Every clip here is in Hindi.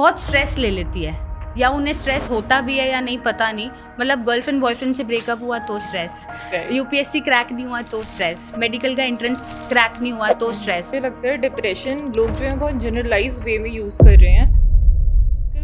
बहुत स्ट्रेस ले लेती है, या उन्हें स्ट्रेस होता भी है या नहीं पता नहीं। मतलब गर्लफ्रेंड बॉयफ्रेंड से ब्रेकअप हुआ तो स्ट्रेस, यूपीएससी क्रैक नहीं हुआ तो स्ट्रेस, मेडिकल का एंट्रेंस क्रैक नहीं हुआ तो स्ट्रेस। मुझे लगता है डिप्रेशन लोग जो है बहुत जनरलाइज वे में यूज़ कर रहे हैं।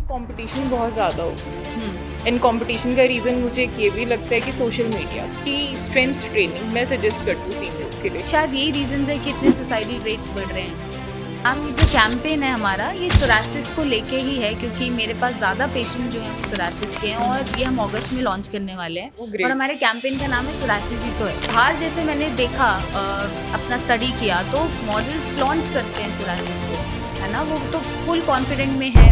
कंपटीशन बहुत ज़्यादा हो गया एंड कंपटीशन का रीज़न मुझे ये भी लगता है कि सोशल मीडिया की स्ट्रेंथ ट्रेनिंग मैं सजेस्ट करती हूँ फीमेल्स के लिए। शायद यही रीजन है कि इतने सुसाइडल रेट्स बढ़ रहे हैं। हम ये जो कैंपेन है हमारा, ये सोरासिस को लेके ही है, क्योंकि मेरे पास ज़्यादा पेशेंट जो हैं वो सोरासिस के हैं और ये हम अगस्त में लॉन्च करने वाले हैं। और हमारे कैंपेन का नाम है सोरासिस ही तो है। बाहर जैसे मैंने देखा, अपना स्टडी किया, तो मॉडल्स फ्लॉन्ट करते हैं सोरासिस को, है ना, वो तो फुल कॉन्फिडेंट में है।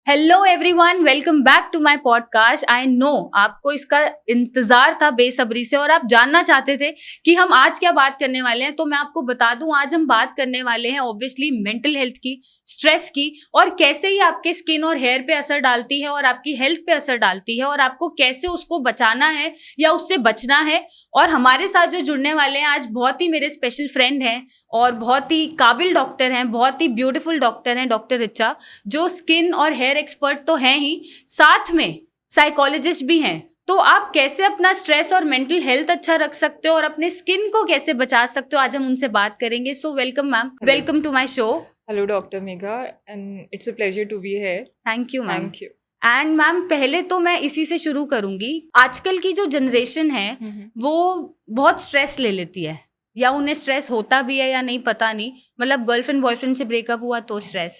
Hello everyone, welcome back to my podcast. I know आपको इसका इंतजार था बेसब्री से और आप जानना चाहते थे कि हम आज क्या बात करने वाले हैं। तो मैं आपको बता दूं, आज हम बात करने वाले हैं ऑब्वियसली मेंटल हेल्थ की, स्ट्रेस की, और कैसे ही आपके स्किन और हेयर पे असर डालती है और आपकी हेल्थ पे असर डालती है, और आपको कैसे उसको बचाना है या उससे बचना है। और हमारे साथ जो जुड़ने वाले हैं आज बहुत ही मेरे स्पेशल फ्रेंड हैं और बहुत ही काबिल डॉक्टर हैं, बहुत ही ब्यूटीफुल डॉक्टर हैं, डॉक्टर रिचा, जो स्किन और हेयर एक्सपर्ट तो हैं ही, साथ में साइकोलॉजिस्ट भी हैं। तो आप कैसे अपना स्ट्रेस और मेंटल हेल्थ अच्छा रख सकते हो और अपने स्किन को कैसे बचा सकते हो, आज हम उनसे बात करेंगे। So welcome ma'am, welcome to my show. Hello doctor Megha, and it's a pleasure to be here. Thank you ma'am. Thank you. And ma'am, पहले तो मैं इसी से शुरू करूंगी। आजकल की जो जनरेशन है वो बहुत स्ट्रेस ले लेती है, या उन्हें स्ट्रेस होता भी है या नहीं पता नहीं। मतलब गर्लफ्रेंड बॉयफ्रेंड से ब्रेकअप हुआ तो स्ट्रेस,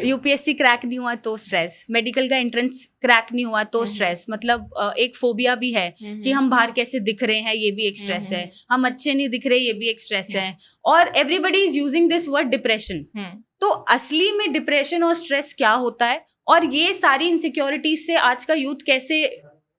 यूपीएससी क्रैक नहीं हुआ तो स्ट्रेस, मेडिकल का एंट्रेंस क्रैक नहीं हुआ तो स्ट्रेस। मतलब एक फोबिया भी है कि हम बाहर कैसे दिख रहे हैं, ये भी एक स्ट्रेस है। हम अच्छे नहीं दिख रहे, ये भी एक स्ट्रेस है। और everybody is using this word depression. तो असली में डिप्रेशन और स्ट्रेस क्या होता है, और ये सारी इनसिक्योरिटीज से आज का यूथ कैसे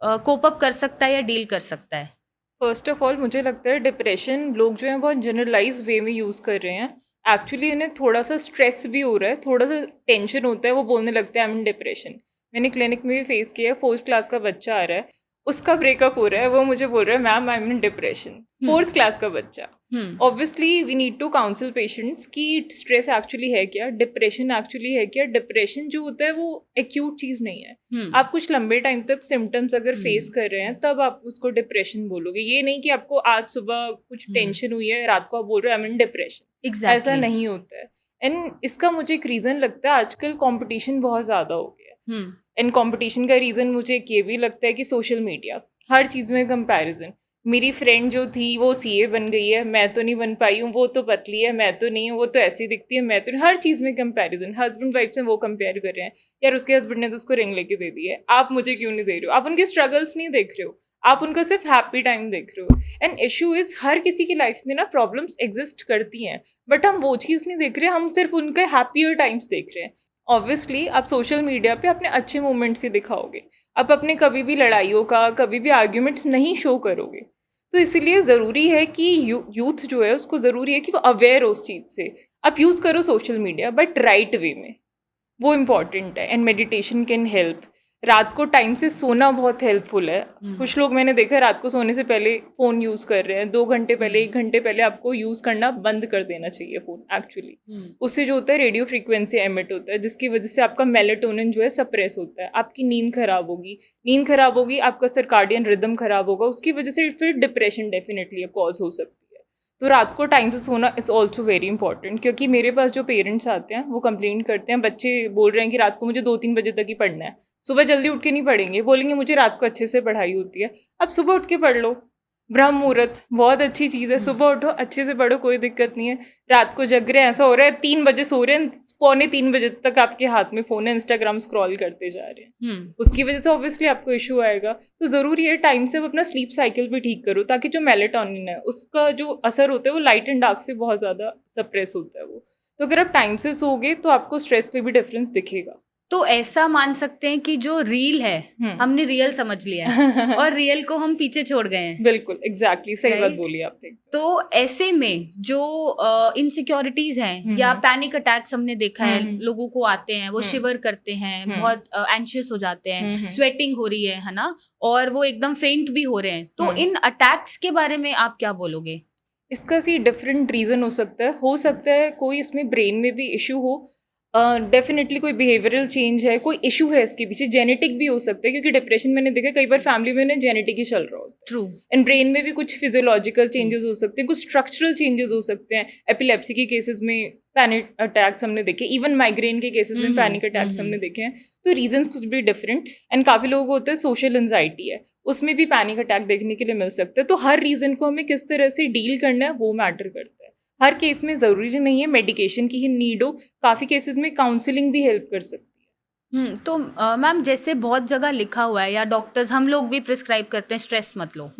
कोप अप कर सकता है या डील कर सकता है? फर्स्ट ऑफ ऑल मुझे लगता है डिप्रेशन लोग जो हैं बहुत जनरलाइज वे में यूज़ कर रहे हैं। एक्चुअली इन्हें थोड़ा सा स्ट्रेस भी हो रहा है, थोड़ा सा टेंशन होता है, वो बोलने लगते हैं आई एम इन डिप्रेशन। मैंने क्लिनिक में भी फेस किया है, 4th क्लास का बच्चा आ रहा है, उसका ब्रेकअप हो रहा है, वो मुझे बोल रहा है ma'am I am in depression. 4th class का बच्चा। Obviously we need to counsel patients कि स्ट्रेस एक्चुअली है क्या, डिप्रेशन एक्चुअली है क्या। डिप्रेशन जो होता है वो एक्यूट चीज़ नहीं है। आप कुछ लंबे टाइम तक सिम्टम्स अगर फेस कर रहे हैं तब आप उसको डिप्रेशन बोलोगे। ये नहीं कि आपको आज सुबह कुछ टेंशन हुई है, रात को आप बोल रहे हो आई एम इन डिप्रेशन। ऐसा नहीं होता है। एंड इसका मुझे एक रीज़न लगता है, आजकल कॉम्पिटिशन बहुत ज़्यादा हो गया है। एंड कॉम्पिटिशन का रीज़न मुझे ये भी लगता है कि सोशल मीडिया, हर चीज़ में कंपैरिजन। मेरी फ्रेंड जो थी वो सीए बन गई है, मैं तो नहीं बन पाई हूँ, वो तो पतली है, मैं तो नहीं हूँ, वो तो ऐसी दिखती है, मैं तो नहीं। हर चीज़ में कंपैरिजन। हस्बैंड वाइफ से वो कंपेयर कर रहे हैं, यार उसके हस्बैंड ने तो उसको रिंग लेके दे दी है, आप मुझे क्यों नहीं दे रहे हो। आप उनके स्ट्रगल्स नहीं देख रहे हो, आप उनका सिर्फ हैप्पी टाइम देख रहे हो। एंड इशू इज़ हर किसी की लाइफ में ना प्रॉब्लम्स एग्जिस्ट करती हैं, बट हम वो चीज़ नहीं देख रहे, हम सिर्फ उनके हैप्पियर टाइम्स देख रहे हैं। ऑब्वियसली आप सोशल मीडिया पे अपने अच्छे मोमेंट्स ही दिखाओगे, आप अपने कभी भी लड़ाइयों का, कभी भी आर्ग्यूमेंट्स नहीं शो करोगे। तो इसीलिए ज़रूरी है कि यूथ जो है उसको ज़रूरी है कि वो अवेयर हो उस चीज़ से। आप यूज़ करो social media but right way में, वो इम्पॉर्टेंट है। And meditation can help. रात को टाइम से सोना बहुत हेल्पफुल है। कुछ लोग मैंने देखा रात को सोने से पहले फ़ोन यूज़ कर रहे हैं, 2 घंटे पहले, 1 घंटे पहले आपको यूज़ करना बंद कर देना चाहिए फ़ोन एक्चुअली। उससे जो होता है रेडियो फ्रीक्वेंसी एमिट होता है, जिसकी वजह से आपका मेलेटोनिन जो है सप्रेस होता है, आपकी नींद खराब होगी। नींद खराब होगी, आपका सर्काडियन रिदम खराब होगा, उसकी वजह से फिर डिप्रेशन डेफिनेटली कॉज हो सकती है। तो रात को टाइम से सोना इज़ ऑल्सो वेरी इंपॉर्टेंट। क्योंकि मेरे पास जो पेरेंट्स आते हैं वो कंप्लेंट करते हैं, बच्चे बोल रहे हैं कि रात को मुझे 2-3 बजे तक ही पढ़ना है, सुबह जल्दी उठ के नहीं पढ़ेंगे, बोलेंगे मुझे रात को अच्छे से पढ़ाई होती है। अब सुबह उठ के पढ़ लो, ब्रह्म मुहूर्त बहुत अच्छी चीज़ है, सुबह उठो, अच्छे से पढ़ो, कोई दिक्कत नहीं है। रात को जग रहे हैं, ऐसा हो रहा है 3 बजे सो रहे हैं, 2:45 बजे तक आपके हाथ में फ़ोन है, इंस्टाग्राम स्क्रॉल करते जा रहे हैं। उसकी वजह से ऑब्वियसली आपको इशू आएगा। तो ज़रूरी है टाइम से अपना स्लीप साइकिल भी ठीक करो, ताकि जो मेलेटोनिन है उसका जो असर होता है वो लाइट एंड डार्क से बहुत ज़्यादा सप्रेस होता है वो। तो अगर आप टाइम से सोओगे तो आपको स्ट्रेस पे भी डिफरेंस दिखेगा। तो ऐसा मान सकते हैं कि जो रील है हमने रियल समझ लिया है और रियल को हम पीछे छोड़ गए हैं। बिल्कुल एग्जैक्टली सही बात Right? बोली आपने। तो ऐसे में जो इनसिक्योरिटीज हैं या पैनिक अटैक्स हमने देखा है, लोगों को आते हैं, वो शिवर करते हैं, बहुत एंशियस हो जाते हैं, स्वेटिंग हो रही है ना, और वो एकदम फेंट भी हो रहे हैं। तो इन अटैक्स के बारे में आप क्या बोलोगे? इसका सी डिफरेंट रीज़न हो सकता है कोई इसमें ब्रेन में भी इशू हो, डेफिनेटली कोई बिहेवियरल चेंज है, कोई इशू है इसके पीछे, जेनेटिक भी हो सकता है, क्योंकि डिप्रेशन मैंने देखा कई बार फैमिली में ना जेनेटिक ही चल रहा होता है। ट्रू। एंड ब्रेन में भी कुछ फिजियोलॉजिकल चेंजेस हो सकते हैं, कुछ स्ट्रक्चरल चेंजेस हो सकते हैं। एपिलेप्सी के केसेस में पैनिक अटैक्स हमने देखे, इवन माइग्रेन के केसेस में पैनिक अटैक्स हमने देखे हैं। तो रीजंस कुछ भी डिफरेंट। एंड काफ़ी लोगों को होता है सोशल एंजाइटी है, उसमें भी पैनिक अटैक देखने के लिए मिल सकता है। तो हर रीज़न को हमें किस तरह से डील करना है वो मैटर करता है। हर केस में ज़रूरी नहीं है मेडिकेशन की ही नीड हो, काफ़ी केसेस में काउंसलिंग भी हेल्प कर सकती है। तो मैम जैसे बहुत जगह लिखा हुआ है, या डॉक्टर्स हम लोग भी प्रिस्क्राइब करते हैं स्ट्रेस मत लो,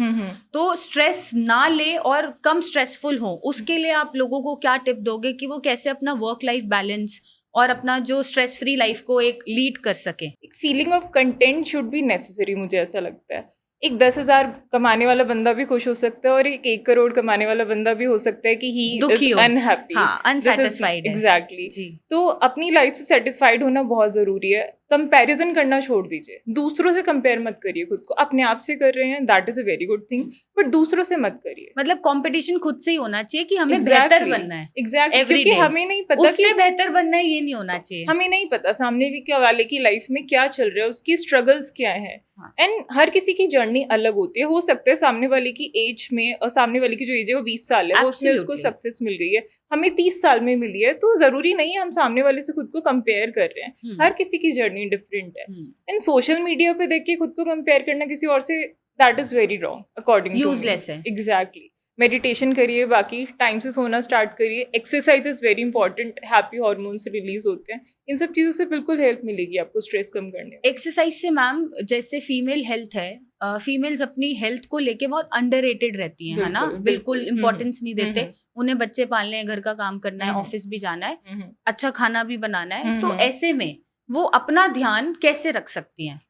तो स्ट्रेस ना ले और कम स्ट्रेसफुल हो, उसके लिए आप लोगों को क्या टिप दोगे कि वो कैसे अपना वर्क लाइफ बैलेंस और अपना जो स्ट्रेस फ्री लाइफ को एक लीड कर सके? एक feeling of content should be necessary, मुझे ऐसा लगता है। एक 10,000 कमाने वाला बंदा भी खुश हो सकता है और एक 1 करोड़ कमाने वाला बंदा भी हो सकता है कि ही दुखी हो, अनहैप्पी, अनसैटिस्फाइड है। एग्जैक्टली। तो अपनी लाइफ से सेटिस्फाइड होना बहुत ज़रूरी है। कंपैरिजन करना छोड़ दीजिए, दूसरों से कंपेयर मत करिए खुद को। अपने आप से कर रहे हैं, that is a very good thing, but दूसरों से मत करिए। मतलब कंपटीशन खुद से ही होना चाहिए कि हमें बेहतर बनना है। एग्जैक्टली, क्योंकि हमें नहीं पता उससे बेहतर बनना है, ये नहीं होना चाहिए। हमें नहीं पता सामने भी क्या वाले की लाइफ में क्या चल रहा है, उसकी स्ट्रगल्स क्या है। एंड हर किसी की जर्नी अलग होती है। हो सकता है सामने वाले की एज में, और सामने वाले की जो एज है वो 20 साल है, वो उसमें उसको सक्सेस मिल गई है, हमें 30 साल में मिली है। तो जरूरी नहीं है हम सामने वाले से खुद को कंपेयर कर रहे हैं। हर किसी की जर्नी डिफरेंट है। एंड सोशल मीडिया पे देख के खुद को कंपेयर करना किसी और से, that is very wrong according to me. Useless है। एग्जैक्टली। मेडिटेशन करिए, बाकी टाइम से सोना स्टार्ट करिए, exercise is very important, happy hormones release होते हैं। इन सब चीज़ों से बिल्कुल हेल्प मिलेगी आपको स्ट्रेस कम करने में। एक्सरसाइज से मैम, जैसे फीमेल हेल्थ है, फीमेल्स अपनी हेल्थ को लेके बहुत अंडररेटेड रहती हैं, है ना, बिल्कुल इंपॉर्टेंस नहीं देते। उन्हें बच्चे पालने हैं, घर का काम करना है, ऑफिस भी जाना है, अच्छा खाना भी बनाना है। तो ऐसे में वो अपना ध्यान कैसे रख सकती हैं?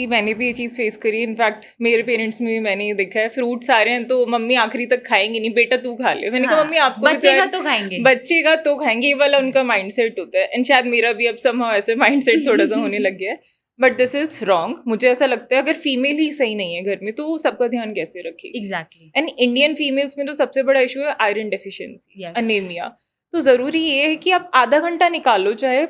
मैंने भी ये चीज़ फेस करी है। इनफैक्ट मेरे पेरेंट्स में भी मैंने ये देखा है, फ्रूट्स आ रहे हैं तो मम्मी आखिरी तक खाएंगी नहीं, बेटा तू खा ले। मैंने कहा मम्मी आपको बच्चेगा तो खाएंगे, बच्चेगा तो खाएंगे, ये वाला उनका माइंडसेट होता है। एंड शायद मेरा भी अब समहाउ ऐसे माइंडसेट थोड़ा सा होने लग गया है, बट दिस इज रॉन्ग। मुझे ऐसा लगता है अगर फीमेल ही सही नहीं है घर में तो सबका ध्यान कैसे रखेगी? एग्जैक्टली। एंड इंडियन फीमेल्स में तो सबसे बड़ा इशू है आयरन डेफिशिएंसी, अनीमिया। तो जरूरी ये है कि आप आधा घंटा निकालो, चाहे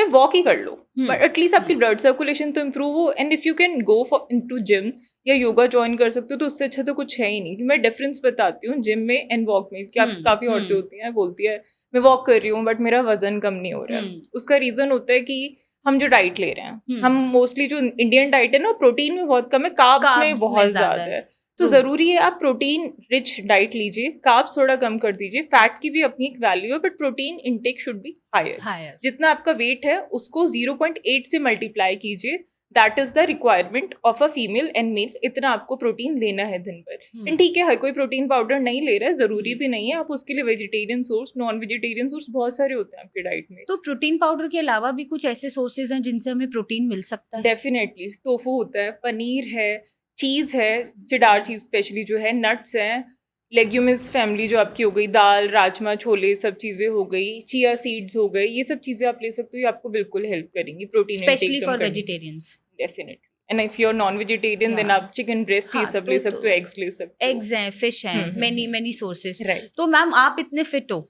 वॉक ही कर लो, बट एटलीस्ट आपकी ब्लड सर्कुलेशन तो इम्प्रूव हो। And if you can go for into gym या योगा ज्वाइन कर सकते हो, तो उससे अच्छा तो कुछ है ही नहीं। मैं डिफरेंस बताती हूँ जिम में एंड वॉक में। क्या काफ़ी औरतें होती हैं बोलती है मैं वॉक कर रही हूँ बट मेरा वजन कम नहीं हो रहा है। उसका रीज़न होता है कि हम जो डाइट ले रहे हैं, हम मोस्टली जो इंडियन डाइट है ना, प्रोटीन में बहुत कम है, कार्ब्स में बहुत ज़्यादा है। तो ज़रूरी है आप प्रोटीन रिच डाइट लीजिए, कार्ब्स थोड़ा कम कर दीजिए। फैट की भी अपनी एक वैल्यू है, but protein intake should be higher. जितना आपका वेट है उसको 0.8 से मल्टीप्लाई कीजिए, that is the requirement of a female and male. इतना आपको प्रोटीन लेना है दिन भर। एंड ठीक है, हर कोई प्रोटीन पाउडर नहीं ले रहा है, ज़रूरी भी नहीं है। आप उसके लिए vegetarian source, non vegetarian source बहुत सारे होते हैं आपके डाइट में। तो प्रोटीन पाउडर के अलावा भी कुछ ऐसे सोर्सेज हैं जिनसे हमें प्रोटीन मिल सकता है? डेफिनेटली, टोफू होता है, पनीर है, चीज़ है, चिडार चीज़ स्पेशली जो है, नट्स हैं, लेग्यूमिस फैमिली जो आपकी हो गई, दाल, राजमा, छोले, सब चीज़ें हो गई, चिया सीड्स हो गए, ये सब चीज़ें आप ले सकते हो। ये आपको बिल्कुल हेल्प करेंगी protein, specially for vegetarians. Definitely. And if you are non vegetarian then आप चिकन ब्रेस्ट ये सब ले सकते हो, एग्स ले सकते हो। एग्स हैं, फिश हैं, मेनी सोर्सेज। राइट। तो मैम आप इतने फिट हो,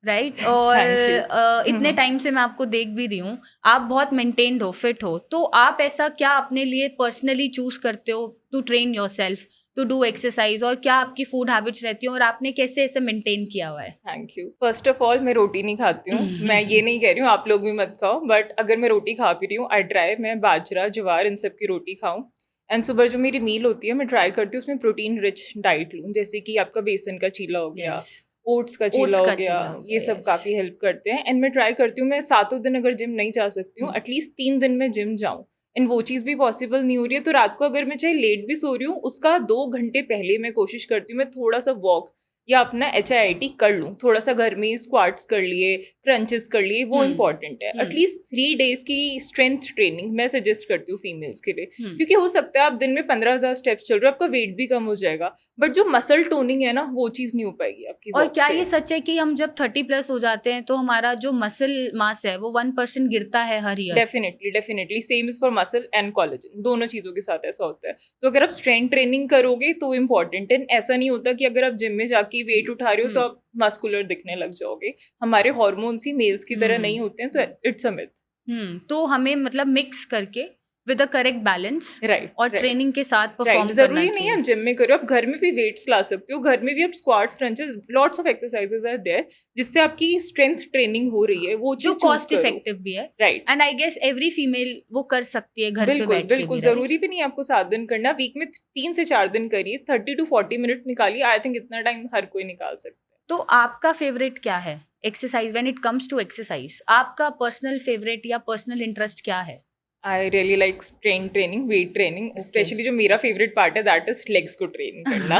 राइट, और इतने टाइम से मैं आपको देख भी रही हूँ, आप बहुत मेंटेन्ड हो, फिट हो। तो आप ऐसा क्या अपने लिए पर्सनली चूज करते हो to train yourself, to do exercise, और क्या आपकी फूड हैबिट्स रहती हैं और आपने कैसे ऐसे मेंटेन किया हुआ है? Thank you. First of all मैं रोटी नहीं खाती हूँ। मैं ये नहीं कह रही हूँ आप लोग भी मत खाओ, बट अगर मैं रोटी खा भी रही हूँ, आई ट्राई मैं बाजरा, ज्वार, इन सब की रोटी खाऊँ। एंड सुबह जो मेरी मील होती है मैं ट्राई करती हूँ उसमें प्रोटीन रिच डाइट लूँ, जैसे कि आपका बेसन का चीला हो गया, ओट्स का चीला हो गया, ये सब काफ़ी हेल्प करते हैं। एंड मैं ट्राई करती हूँ मैं 7 दिन अगर जिम नहीं जा सकती हूँ, एटलीस्ट 3 दिन में जिम जाऊँ। एंड वो चीज़ भी पॉसिबल नहीं हो रही है तो रात को अगर मैं चाहे लेट भी सो रही हूँ, उसका 2 घंटे पहले मैं कोशिश करती हूँ मैं थोड़ा सा वॉक, या अपना HIIT कर लूँ, थोड़ा सा घर में स्क्वाट्स कर लिए, क्रंचेस कर लिए, वो इम्पॉर्टेंट है। एटलीस्ट 3 डेज की स्ट्रेंथ ट्रेनिंग मैं सजेस्ट करती हूँ फीमेल्स के लिए, क्योंकि हो सकता है आप दिन में 15,000 स्टेप्स चल रहे हो, आपका वेट भी कम हो जाएगा, बट जो मसल टोनिंग है ना वो चीज़ नहीं हो पाएगी आपकी। और क्या ये सच है कि हम जब 30+ हो जाते हैं तो हमारा जो मसल मास है वो 1% गिरता है हर year? Definitely same is for muscle and collagen, दोनों चीज़ों के साथ ऐसा होता है। तो अगर आप स्ट्रेंथ ट्रेनिंग करोगे तो इम्पॉर्टेंट है। ऐसा नहीं होता कि अगर आप जिम में जाके वेट उठा रहे हो तो आप मस्कुलर दिखने लग जाओगे। हमारे हार्मोन्स ही मेल्स की तरह नहीं होते हैं, तो इट्स अ मिथ। तो हमें मतलब मिक्स करके with a correct balance right और ट्रेनिंग के साथ परफॉर्म करना जरूरी नहीं है आप जिम में करो, आप घर में भी वेट्स ला सकते हो। घर में भी आप squats, crunches, lots of exercises are there जिससे आपकी स्ट्रेंथ ट्रेनिंग हो रही है, वो जो चीज कॉस्ट इफेक्टिव भी है। Right. And I guess every female वो कर सकती है घर पे बिल्कुल बैठ के बिल्कुल भी, जरूरी भी नहीं है आपको 7 दिन करना, वीक में 3 से 4 दिन करिए, 30 to 40 मिनट निकालिए। आई थिंक इतना टाइम हर कोई निकाल सकता है। तो आपका फेवरेट क्या है exercise when it comes to exercise? आपका पर्सनल फेवरेट या पर्सनल इंटरेस्ट क्या है? I really like strength training, weight training, specially जो मेरा फेवरेट पार्ट है दैट इज लेग्स को ट्रेन करना।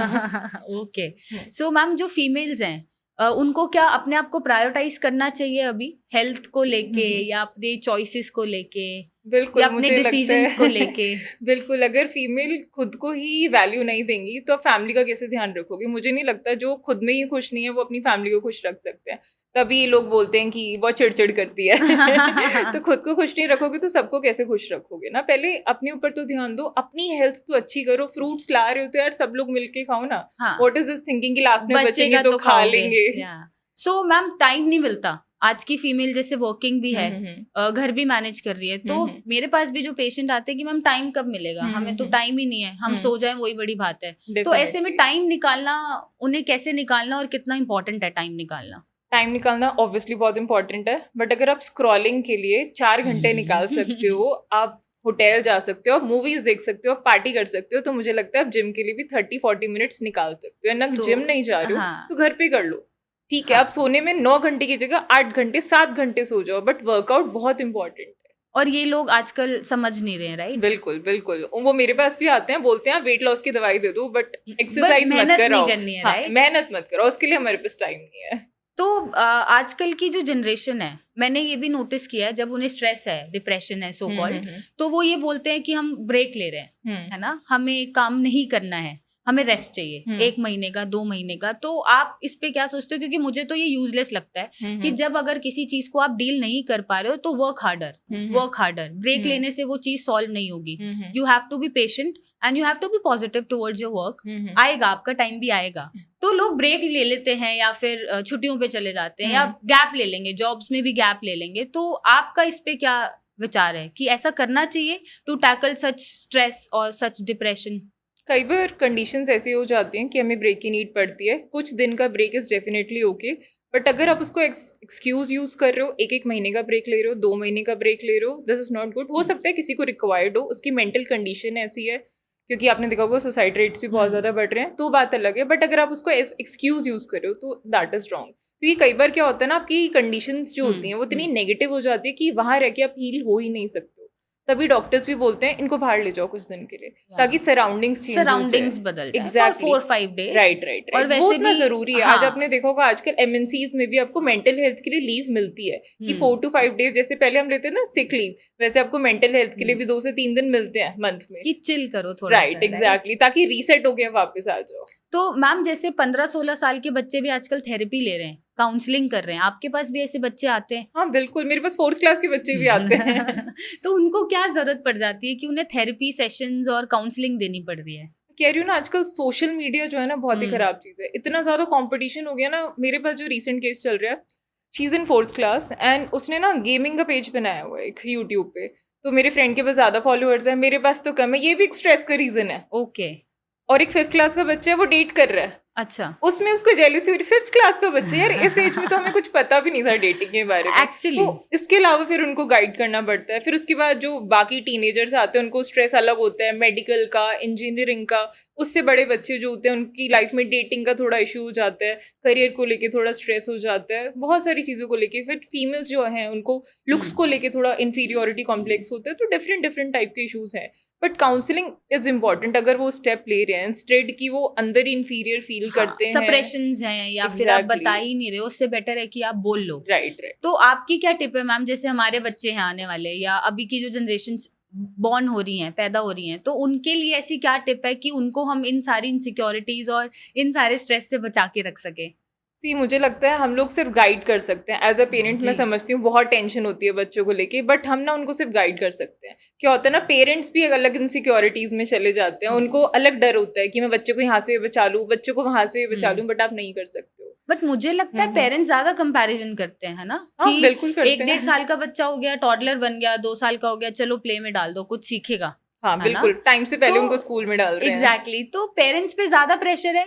ओके, सो मैम जो फीमेल्स हैं उनको क्या अपने आप को प्रायोरिटाइज करना चाहिए अभी हेल्थ को लेके या अपने चॉइसेस को लेके बिल्कुल, या अपने डिसीजंस को लेके? बिल्कुल, अगर फीमेल खुद को ही वैल्यू नहीं देंगी तो आप फैमिली का कैसे ध्यान रखोगे? मुझे नहीं लगता जो खुद में ही खुश नहीं है वो अपनी फैमिली को खुश रख सकते हैं। तभी लोग बोलते हैं कि बहुत चिड़चिड़ करती है। तो खुद को खुश नहीं रखोगे तो सबको कैसे खुश रखोगे ना? पहले अपने ऊपर तो ध्यान दो, अपनी हेल्थ तो अच्छी करो। फ्रूट्स ला रहे हो तो यार सब लोग मिलके खाओ ना। व्हाट इज दिस थिंकिंग कि लास्ट में बचेंगे तो खा लेंगे? सो मैम टाइम नहीं मिलता, आज की फीमेल जैसे वर्किंग भी है, घर भी मैनेज कर रही है, तो मेरे पास भी जो पेशेंट आते हैं कि मैम टाइम कब मिलेगा, हमें तो टाइम ही नहीं है, हम सो जाएं वही बड़ी बात है। तो ऐसे में टाइम निकालना, उन्हें कैसे निकालना और कितना इंपॉर्टेंट है टाइम निकालना? टाइम निकालना ऑब्वियसली बहुत इंपॉर्टेंट है, बट अगर आप स्क्रॉलिंग के लिए 4 घंटे निकाल सकते हो, आप होटल जा सकते हो, मूवीज देख सकते हो, पार्टी कर सकते हो, तो मुझे लगता है आप जिम के लिए भी 30-40 मिनट्स निकाल सकते हो। ना जिम नहीं जा रहे हो तो घर पे कर लो, ठीक है। आप सोने में 9 घंटे की जगह 8 घंटे 7 घंटे सो जाओ, बट वर्कआउट बहुत इंपॉर्टेंट है। और ये लोग आजकल समझ नहीं रहे हैं, राइट? बिल्कुल बिल्कुल, वो मेरे पास भी आते हैं, बोलते हैं वेट लॉस की दवाई दे दो, बट एक्सरसाइज मत कराओ, मेहनत मत कराओ, उसके लिए हमारे पास टाइम नहीं है। तो आजकल की जो जनरेशन है, मैंने ये भी नोटिस किया है, जब उन्हें स्ट्रेस है, डिप्रेशन है सो कॉल्ड, तो वो ये बोलते हैं कि हम ब्रेक ले रहे हैं, है ना, हमें काम नहीं करना है, हमें रेस्ट चाहिए 1 महीने का, 2 महीने का। तो आप इस पे क्या सोचते हो? क्योंकि मुझे तो ये यूजलेस लगता है कि जब अगर किसी चीज को आप डील नहीं कर पा रहे हो तो वर्क हार्डर। ब्रेक लेने से वो चीज सॉल्व नहीं होगी। You have to be patient and you have to be positive towards your work. आएगा, आपका टाइम भी आएगा। तो लोग ब्रेक ले लेते हैं या फिर छुट्टियों पे चले जाते हैं या गैप ले लेंगे, जॉब्स में भी गैप ले लेंगे। तो आपका इस पे क्या विचार है कि ऐसा करना चाहिए टू टैकल सच स्ट्रेस और सच डिप्रेशन? कई बार कंडीशंस ऐसी हो जाती हैं कि हमें ब्रेक की नीड पड़ती है। कुछ दिन का break is definitely okay, but अगर आप उसको एक्सक्यूज यूज कर रहे हो, 1-1 महीने का ब्रेक ले रहे हो, 2 महीने का ब्रेक ले रहे हो, दिस इज नॉट गुड। हो सकता है किसी को रिक्वायर्ड हो, उसकी मेंटल कंडीशन ऐसी है, क्योंकि आपने देखा होगा सुसाइड रेट्स भी बहुत ज्यादा बढ़ रहे हैं, तो बात अलग है। बट अगर आप उसको एक्सक्यूज यूज कर रहे हो तो दैट इज रॉन्ग, क्योंकि कई बार क्या होता है ना, आपकी कंडीशंस जो होती हैं वो इतनी नेगेटिव हो जाती है कि वहां रह के आप हील हो ही नहीं सकते। तभी डॉक्टर्स भी बोलते हैं इनको बाहर ले जाओ कुछ दिन के लिए, ताकि सराउंडिंग्स बदल एग्जैक्टली 4-5 डेज। राइट और वैसे भी जरूरी है। आज आपने देखा होगा आजकल MNCs में भी आपको मेंटल हेल्थ के लिए लीव मिलती है कि 4 to 5 डेज, जैसे पहले हम लेते हैं ना सिक लीव, वैसे आपको मेंटल हेल्थ के लिए भी 2 से 3 दिन मिलते हैं मंथ में कि चिल करो थोड़ा। राइट एग्जैक्टली, ताकि रीसेट हो गया वापस आ जाओ। तो मैम जैसे 15-16 साल के बच्चे भी आजकल थेरेपी ले रहे हैं, काउंसलिंग कर रहे हैं, आपके पास भी ऐसे बच्चे आते हैं? हाँ बिल्कुल, मेरे पास 4th क्लास के बच्चे भी आते हैं। तो उनको क्या जरूरत पड़ जाती है कि उन्हें थेरेपी सेशंस और काउंसलिंग देनी पड़ रही है? कह रही हूँ ना, आजकल सोशल मीडिया जो है ना बहुत ही खराब चीज है। इतना ज्यादा कंपटीशन हो गया ना। मेरे पास जो रीसेंट केस चल रहा है, she is in 4th class and उसने ना गेमिंग का पेज बनाया हुआ है एक यूट्यूब पे। तो मेरे फ्रेंड के पास ज्यादा फॉलोअर्स है, मेरे पास तो कम है। ये भी एक स्ट्रेस का रीजन है। ओके। और एक 5th क्लास का बच्चा है, वो डेट कर रहा है। अच्छा, उसमें उसको जेलसी हो रही। 5th क्लास का बच्चा, यार इस एज में तो हमें कुछ पता भी नहीं था डेटिंग के बारे में एक्चुअली। तो इसके अलावा फिर उनको गाइड करना पड़ता है। फिर उसके बाद जो बाकी टीनेजर्स आते हैं उनको स्ट्रेस अलग होता है, मेडिकल का, इंजीनियरिंग का। उससे बड़े बच्चे जो होते हैं उनकी लाइफ में डेटिंग का थोड़ा इशू हो जाता है, करियर को लेके थोड़ा स्ट्रेस हो जाता है, बहुत सारी चीज़ों को लेके। फिर फीमेल्स जो हैं उनको लुक्स को लेके थोड़ा इन्फीरियोरिटी कॉम्प्लेक्स होता है। तो डिफरेंट टाइप के इशूज़ हैं। बट काउंसलिंग इज इम्पॉर्टेंट अगर वो स्टेप ले रहे हैं इंस्टेड कि वो अंदर इंफीरियर फील करते हैं, सप्रेशंस हैं या फिर आप बता ही नहीं रहे हो, उससे बेटर है कि आप बोल लो। राइट। तो आपकी क्या टिप है मैम, जैसे हमारे बच्चे हैं आने वाले या अभी की जो जनरेशन बॉर्न हो रही हैं, पैदा हो रही हैं, तो उनके लिए ऐसी क्या टिप है कि उनको हम इन सारी इनसिक्योरिटीज और इन सारे स्ट्रेस से बचा के रख सके? मुझे लगता है हम लोग सिर्फ गाइड कर सकते हैं एज अ पेरेंट। मैं समझती हूँ बहुत टेंशन होती है बच्चों को लेके, बट हम ना उनको सिर्फ गाइड कर सकते हैं। क्या होता है ना, पेरेंट्स भी अलग इनसिक्योरिटीज में चले जाते हैं, उनको अलग डर होता है कि मैं बच्चे को यहाँ से बचा लूँ, बच्चे को वहां से बचा लूँ, बट आप नहीं कर सकते हो। बट मुझे लगता है पेरेंट्स ज्यादा कंपैरिजन करते हैं ना, कि बिल्कुल करते हैं। 1-1.5 साल का बच्चा हो गया, टॉडलर बन गया, 2 साल का हो गया, चलो प्ले में डाल दो, कुछ सीखेगा। हाँ बिल्कुल, टाइम से पहले उनको स्कूल में डाल रहे हैं। एग्जैक्टली। तो पेरेंट्स पे ज्यादा प्रेशर है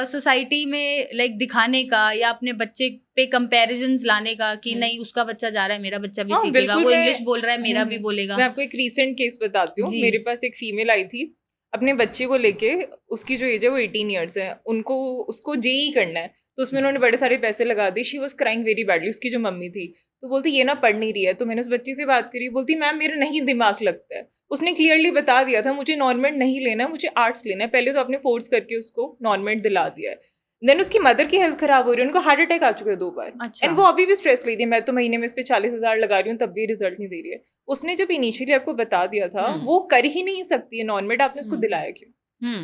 सोसाइटी में लाइक दिखाने का या अपने बच्चे पे कंपैरिजन्स लाने का कि नहीं उसका बच्चा जा रहा है, मेरा बच्चा भी सीखेगा, वो इंग्लिश बोल रहा है, मेरा भी बोलेगा। मैं आपको एक रीसेंट केस बताती हूँ। मेरे पास एक फीमेल आई थी अपने बच्चे को लेके, उसकी जो एज है वो 18 ईयर्स है, उसको जेई करना है, तो उसमें उन्होंने बड़े सारे पैसे लगा दिए। She was crying very badly. उसकी जो मम्मी थी तो बोलती ये ना पढ़ नहीं रही है। तो मैंने उस बच्ची से बात करी, बोलती मैम मेरा नहीं दिमाग लगता है। उसने क्लियरली बता दिया था मुझे नॉर्मेट नहीं लेना है, मुझे आर्ट्स लेना है। पहले तो आपने फोर्स करके उसको नॉर्मेट दिला दिया है, देन उसकी मदर की हेल्थ खराब हो रही है, उनको हार्ट अटैक आ चुका है 2 बार। एंड वो अभी भी स्ट्रेस ले रही है, मैं तो महीने में इस पे 40,000 लगा रही हूँ तब भी रिजल्ट नहीं दे रही है। उसने जब इनिशियली आपको बता दिया था वो कर ही नहीं सकती है नॉर्मेट, आपने उसको दिलाया क्यों?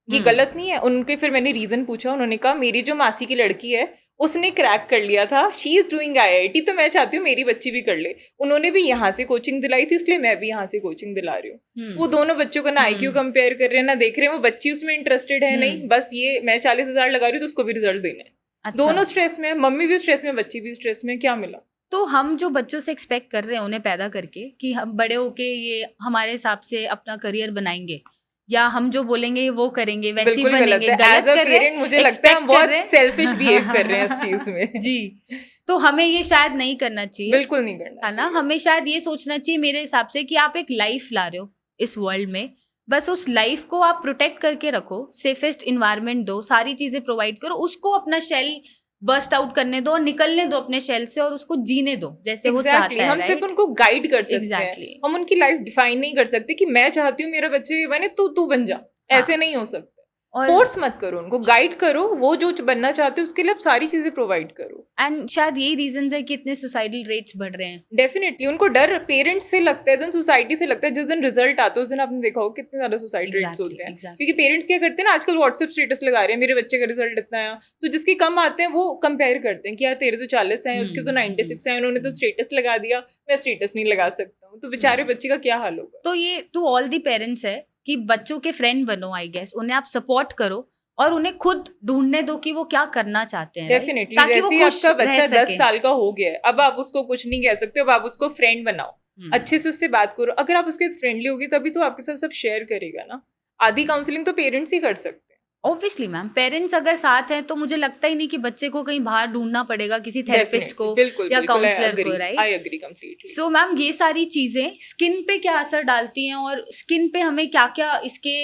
ये गलत नहीं है। उनके फिर मैंने रीजन पूछा, उन्होंने कहा मेरी जो मासी की लड़की है उसने क्रैक कर लिया था, शी इज डूइंग IIT, तो मैं चाहती हूँ मेरी बच्ची भी कर ले। उन्होंने भी यहाँ से कोचिंग दिलाई थी, इसलिए मैं भी यहाँ से कोचिंग दिला रही हूँ। वो दोनों बच्चों का ना IQ कंपेयर कर रहे हैं, ना देख रहे हैं वो बच्ची उसमें इंटरेस्टेड है नहीं, बस ये मैं 40,000 लगा रही हूँ तो उसको भी रिजल्ट देना है। दोनों स्ट्रेस में, मम्मी भी स्ट्रेस में, बच्ची भी स्ट्रेस में, क्या मिला? तो हम जो बच्चों से एक्सपेक्ट कर रहे हैं उन्हें पैदा करके कि हम बड़े होके ये हमारे हिसाब से अपना करियर बनाएंगे या हम जो बोलेंगे वो करेंगे, वैसे बनेंगे, गलत कर रहे हैं। मुझे लगता है हम बहुत सेल्फिश बिहेव कर रहे हैं इस चीज में। जी, तो हमें ये शायद नहीं करना चाहिए, बिल्कुल नहीं करना है ना। हमें शायद ये सोचना चाहिए मेरे हिसाब से कि आप एक लाइफ ला रहे हो इस वर्ल्ड में, बस उस लाइफ को आप प्रोटेक्ट करके रखो, सेफेस्ट इन्वायरमेंट दो, सारी चीजें प्रोवाइड करो, उसको अपना शेल बस्ट आउट करने दो और निकलने दो अपने शेल से और उसको जीने दो जैसे वो चाहता है। हम सिर्फ उनको गाइड कर सकते हैं, हम उनकी लाइफ डिफाइन नहीं कर सकते कि मैं चाहती हूँ मेरा बच्चे बने तो तू बन जा। ऐसे नहीं हो सकता। फोर्स मत करो उनको, गाइड करो, वो जो बनना चाहते हो उसके लिए आप सारी चीजें प्रोवाइड करो। एंड शायद यही रीजन है कि इतने सुसाइडल रेट्स बढ़ रहे हैं। डेफिनेटली उनको डर पेरेंट्स से लगता है, देन सोसाइटी से लगता है। जिस दिन रिजल्ट आता है उस दिन आपने देखा हो कितने ज्यादा सुसाइड रेट्स होते हैं। क्योंकि पेरेंट्स क्या करते हैं ना, आजकल व्हाट्सएप स्टेटस लगा रहे हैं मेरे बच्चे का रिजल्ट इतना आया, तो जिसके कम आते हैं वो कंपेयर करते हैं कि यार तेरे तो 40 है, उसके तो 96 है, उन्होंने तो स्टेटस लगा दिया, मैं स्टेटस नहीं लगा सकता हूँ, तो बेचारे बच्चे का क्या हाल होगा। तो ये टू ऑल दी पेरेंट्स है कि बच्चों के फ्रेंड बनो, आई गेस उन्हें आप सपोर्ट करो और उन्हें खुद ढूंढने दो कि वो क्या करना चाहते हैं। डेफिनेटली जैसे आपका बच्चा 10 साल का हो गया है, अब आप उसको कुछ नहीं कह सकते, अब आप उसको फ्रेंड बनाओ, अच्छे से उससे बात करो। अगर आप उसके फ्रेंडली होगी तभी तो आपके साथ सब शेयर करेगा ना। आधी काउंसलिंग तो पेरेंट्स ही कर सकते हैं। ऑब्वियसली मैम, पेरेंट्स अगर साथ हैं तो मुझे लगता ही नहीं कि बच्चे को कहीं बाहर ढूंढना पड़ेगा किसी थेरेपिस्ट को या काउंसलर को, right? I agree completely. So ma'am ये सारी चीजें स्किन पे क्या असर डालती हैं और स्किन पे हमें क्या क्या इसके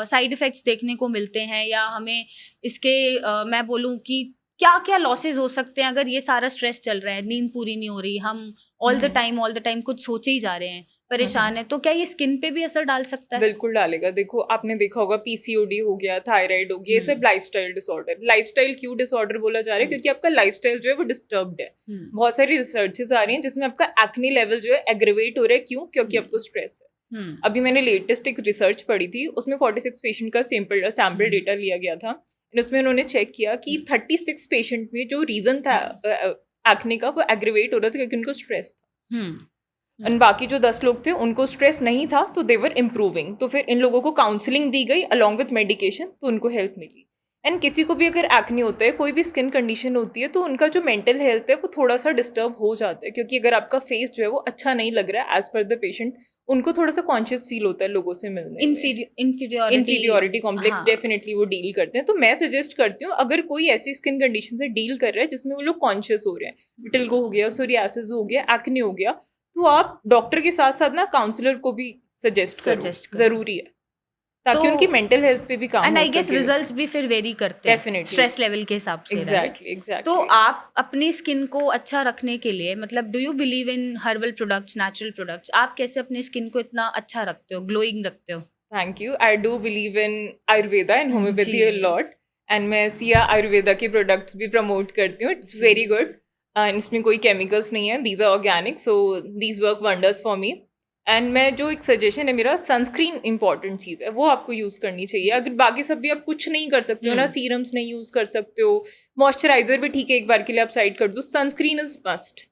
साइड इफेक्ट्स देखने को मिलते हैं, या हमें इसके मैं बोलूँ कि क्या क्या लॉसेस हो सकते हैं अगर ये सारा स्ट्रेस चल रहा है, नींद पूरी नहीं हो रही, हम ऑल द टाइम कुछ सोचे ही जा रहे हैं, परेशान है, तो क्या ये स्किन पे भी असर डाल सकता है? बिल्कुल डालेगा। देखो आपने देखा होगा PCOD हो गया, थायराइड हो गया, ये सब लाइफस्टाइल डिसऑर्डर। लाइफस्टाइल क्यों डिसऑर्डर बोला जा रहा है? क्योंकि आपका लाइफस्टाइल जो है वो डिस्टर्ब्ड है। बहुत सारी रिसर्चेस आ रही हैं जिसमें आपका एक्ने लेवल जो है एग्रेवेट हो रहा है। क्यों? क्योंकि आपको स्ट्रेस है। अभी मैंने लेटेस्ट एक रिसर्च पढ़ी थी, उसमें 46 पेशेंट का सैंपल डेटा लिया गया था। उसमें उन्होंने चेक किया कि 36 पेशेंट में जो रीजन था एक्ने का वो एग्रेवेट हो रहा था क्योंकि उनको स्ट्रेस था। और बाकी जो 10 लोग थे उनको स्ट्रेस नहीं था, तो दे वर इम्प्रूविंग। तो फिर इन लोगों को काउंसलिंग दी गई अलॉन्ग विथ मेडिकेशन, तो उनको हेल्प मिली। एंड किसी को भी अगर एक्ने होता है, कोई भी स्किन कंडीशन होती है, तो उनका जो मेंटल हेल्थ है वो थोड़ा सा डिस्टर्ब हो जाता है। क्योंकि अगर आपका फेस जो है वो अच्छा नहीं लग रहा है एज पर द पेशेंट, उनको थोड़ा सा कॉन्शियस फील होता है लोगों से मिलने में। इंफीरियोरिटी कॉम्प्लेक्स डेफिनेटली वो डील करते हैं। तो मैं सजेस्ट करती हूँ अगर कोई ऐसी स्किन कंडीशन से डील कर रहा है जिसमें वो लोग कॉन्शियस हो रहे हैं, विटिलिगो हो गया, सोरियासिस हो गया, एक्ने हो गया, तो आप डॉक्टर के साथ साथ ना काउंसलर को भी सजेस्ट करो, जरूरी है, ताकि उनकी मेंटल हेल्थ पे भी काम हो सके। एंड आई गेस रिजल्ट्स भी फिर वेरी करते हैं स्ट्रेस लेवल के हिसाब से। एग्जैक्टली। तो आप अपनी स्किन को अच्छा रखने के लिए, मतलब do you believe in herbal products, natural products? आप कैसे अपनी स्किन को इतना अच्छा रखते हो, ग्लोइंग रखते हो? Thank you. I do believe in Ayurveda and homeopathy जी। अ लॉट, एंड मैं सिया आयुर्वेदा के प्रोडक्ट्स भी प्रमोट करती हूँ. इट्स जी। Very good. इसमें कोई केमिकल्स नहीं है. These are organic, so these work wonders for me. And मैं जो एक सजेशन है मेरा, सनस्क्रीन इंपॉर्टेंट चीज़ है, वो आपको यूज़ करनी चाहिए. अगर बाकी सब भी आप कुछ नहीं कर सकते हो ना, सीरम्स नहीं यूज़ कर सकते हो, मॉइस्चराइजर भी ठीक है एक बार के लिए आप साइड कर दो, सनस्क्रीन इज मस्ट.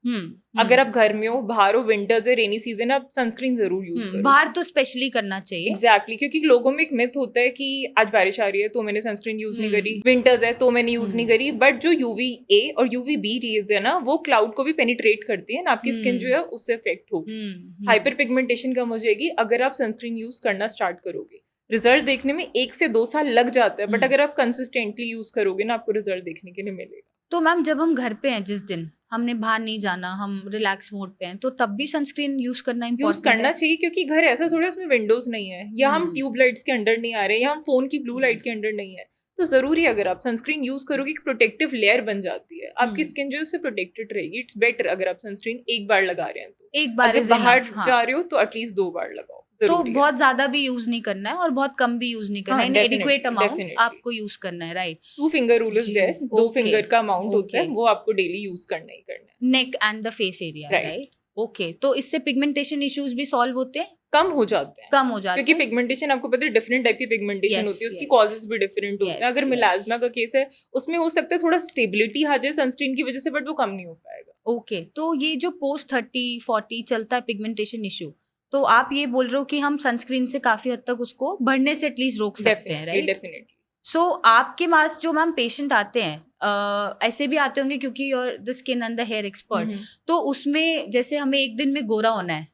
अगर आप घर में हो, बाहर हो, विंटर्स है, रेनी सीजन है, आप सनस्क्रीन जरूर यूज करो. बाहर तो स्पेशली करना चाहिए. एग्जैक्टली, क्योंकि लोगों में एक मिथ होता है कि आज बारिश आ रही है तो मैंने सनस्क्रीन यूज नहीं करी, विंटर्स है तो मैंने यूज नहीं करी. बट जो UVA और UVB रेज है ना, वो क्लाउड को भी पेनिट्रेट करती है ना, आपकी स्किन जो है उससे इफेक्ट होगी, हाइपर पिगमेंटेशन कम हो जाएगी अगर आप सनस्क्रीन यूज करना स्टार्ट करोगे. रिजल्ट देखने में 1 से 2 साल लग जाता है, बट अगर आप कंसिस्टेंटली यूज करोगे ना, आपको रिजल्ट देखने के लिए मिलेगा. तो मैम जब हम घर पे हैं, जिस दिन हमने बाहर नहीं जाना, हम रिलैक्स मोड पे हैं, तो तब भी सनस्क्रीन यूज करना यूज करना चाहिए, क्योंकि घर ऐसा थोड़ा उसमें विंडोज नहीं है, या हम ट्यूब लाइट्स के अंडर नहीं आ रहे, या हम फोन की ब्लू लाइट के अंडर नहीं है, तो जरूरी है अगर आप सनस्क्रीन यूज करोगे, एक प्रोटेक्टिव लेयर बन जाती है, आपकी स्किन जो है उससे प्रोटेक्टेड रहेगी. इट्स बेटर अगर आप सनस्क्रीन एक बार लगा रहे हैं, तो एक बार अगर बाहर जा रहे हो तो एटलीस्ट 2 बार लगाओ. तो बहुत ज्यादा भी यूज नहीं करना है और बहुत कम भी यूज नहीं करना है. एडिक्वेट अमाउंट आपको यूज करना है. Right. 2 finger rule is there. 2 finger का अमाउंट होता है, वो आपको डेली यूज करना ही करना है. Neck and the face area. Right. Okay. तो इससे पिगमेंटेशन इश्यूज भी सॉल्व होते हैं, कम हो जाते हैं. क्योंकि हैं. पिगमेंटेशन आपको पता है डिफरेंट टाइप की पिगमेंटेशन होती है, उसकी कॉजेस भी डिफरेंट होते हैं. अगर मिलाज्मा का केस है, उसमें हो सकता है थोड़ा स्टेबिलिटी आ जाए सनस्क्रीन की वजह से, बट वो कम नहीं हो पाएगा. ओके. तो ये जो पोस्ट 30-40 चलता है पिगमेंटेशन इशू, तो आप ये बोल रहे हो कि हम सनस्क्रीन से काफी हद तक उसको बढ़ने से एटलीस्ट रोक सकते हैं. राइट. डेफिनेटली. सो आपके पास जो मैम पेशेंट आते हैं, ऐसे भी आते होंगे क्योंकि you're the skin and the hair expert, तो उसमें जैसे हमें एक दिन में गोरा होना है,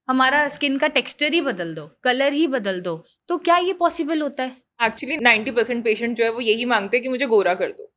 हमारा स्किन का टेक्सचर ही बदल दो, कलर ही बदल दो, तो क्या ये पॉसिबल होता है? एक्चुअली 90% पेशेंट जो है वो यही मांगते हैं कि मुझे गोरा कर दो.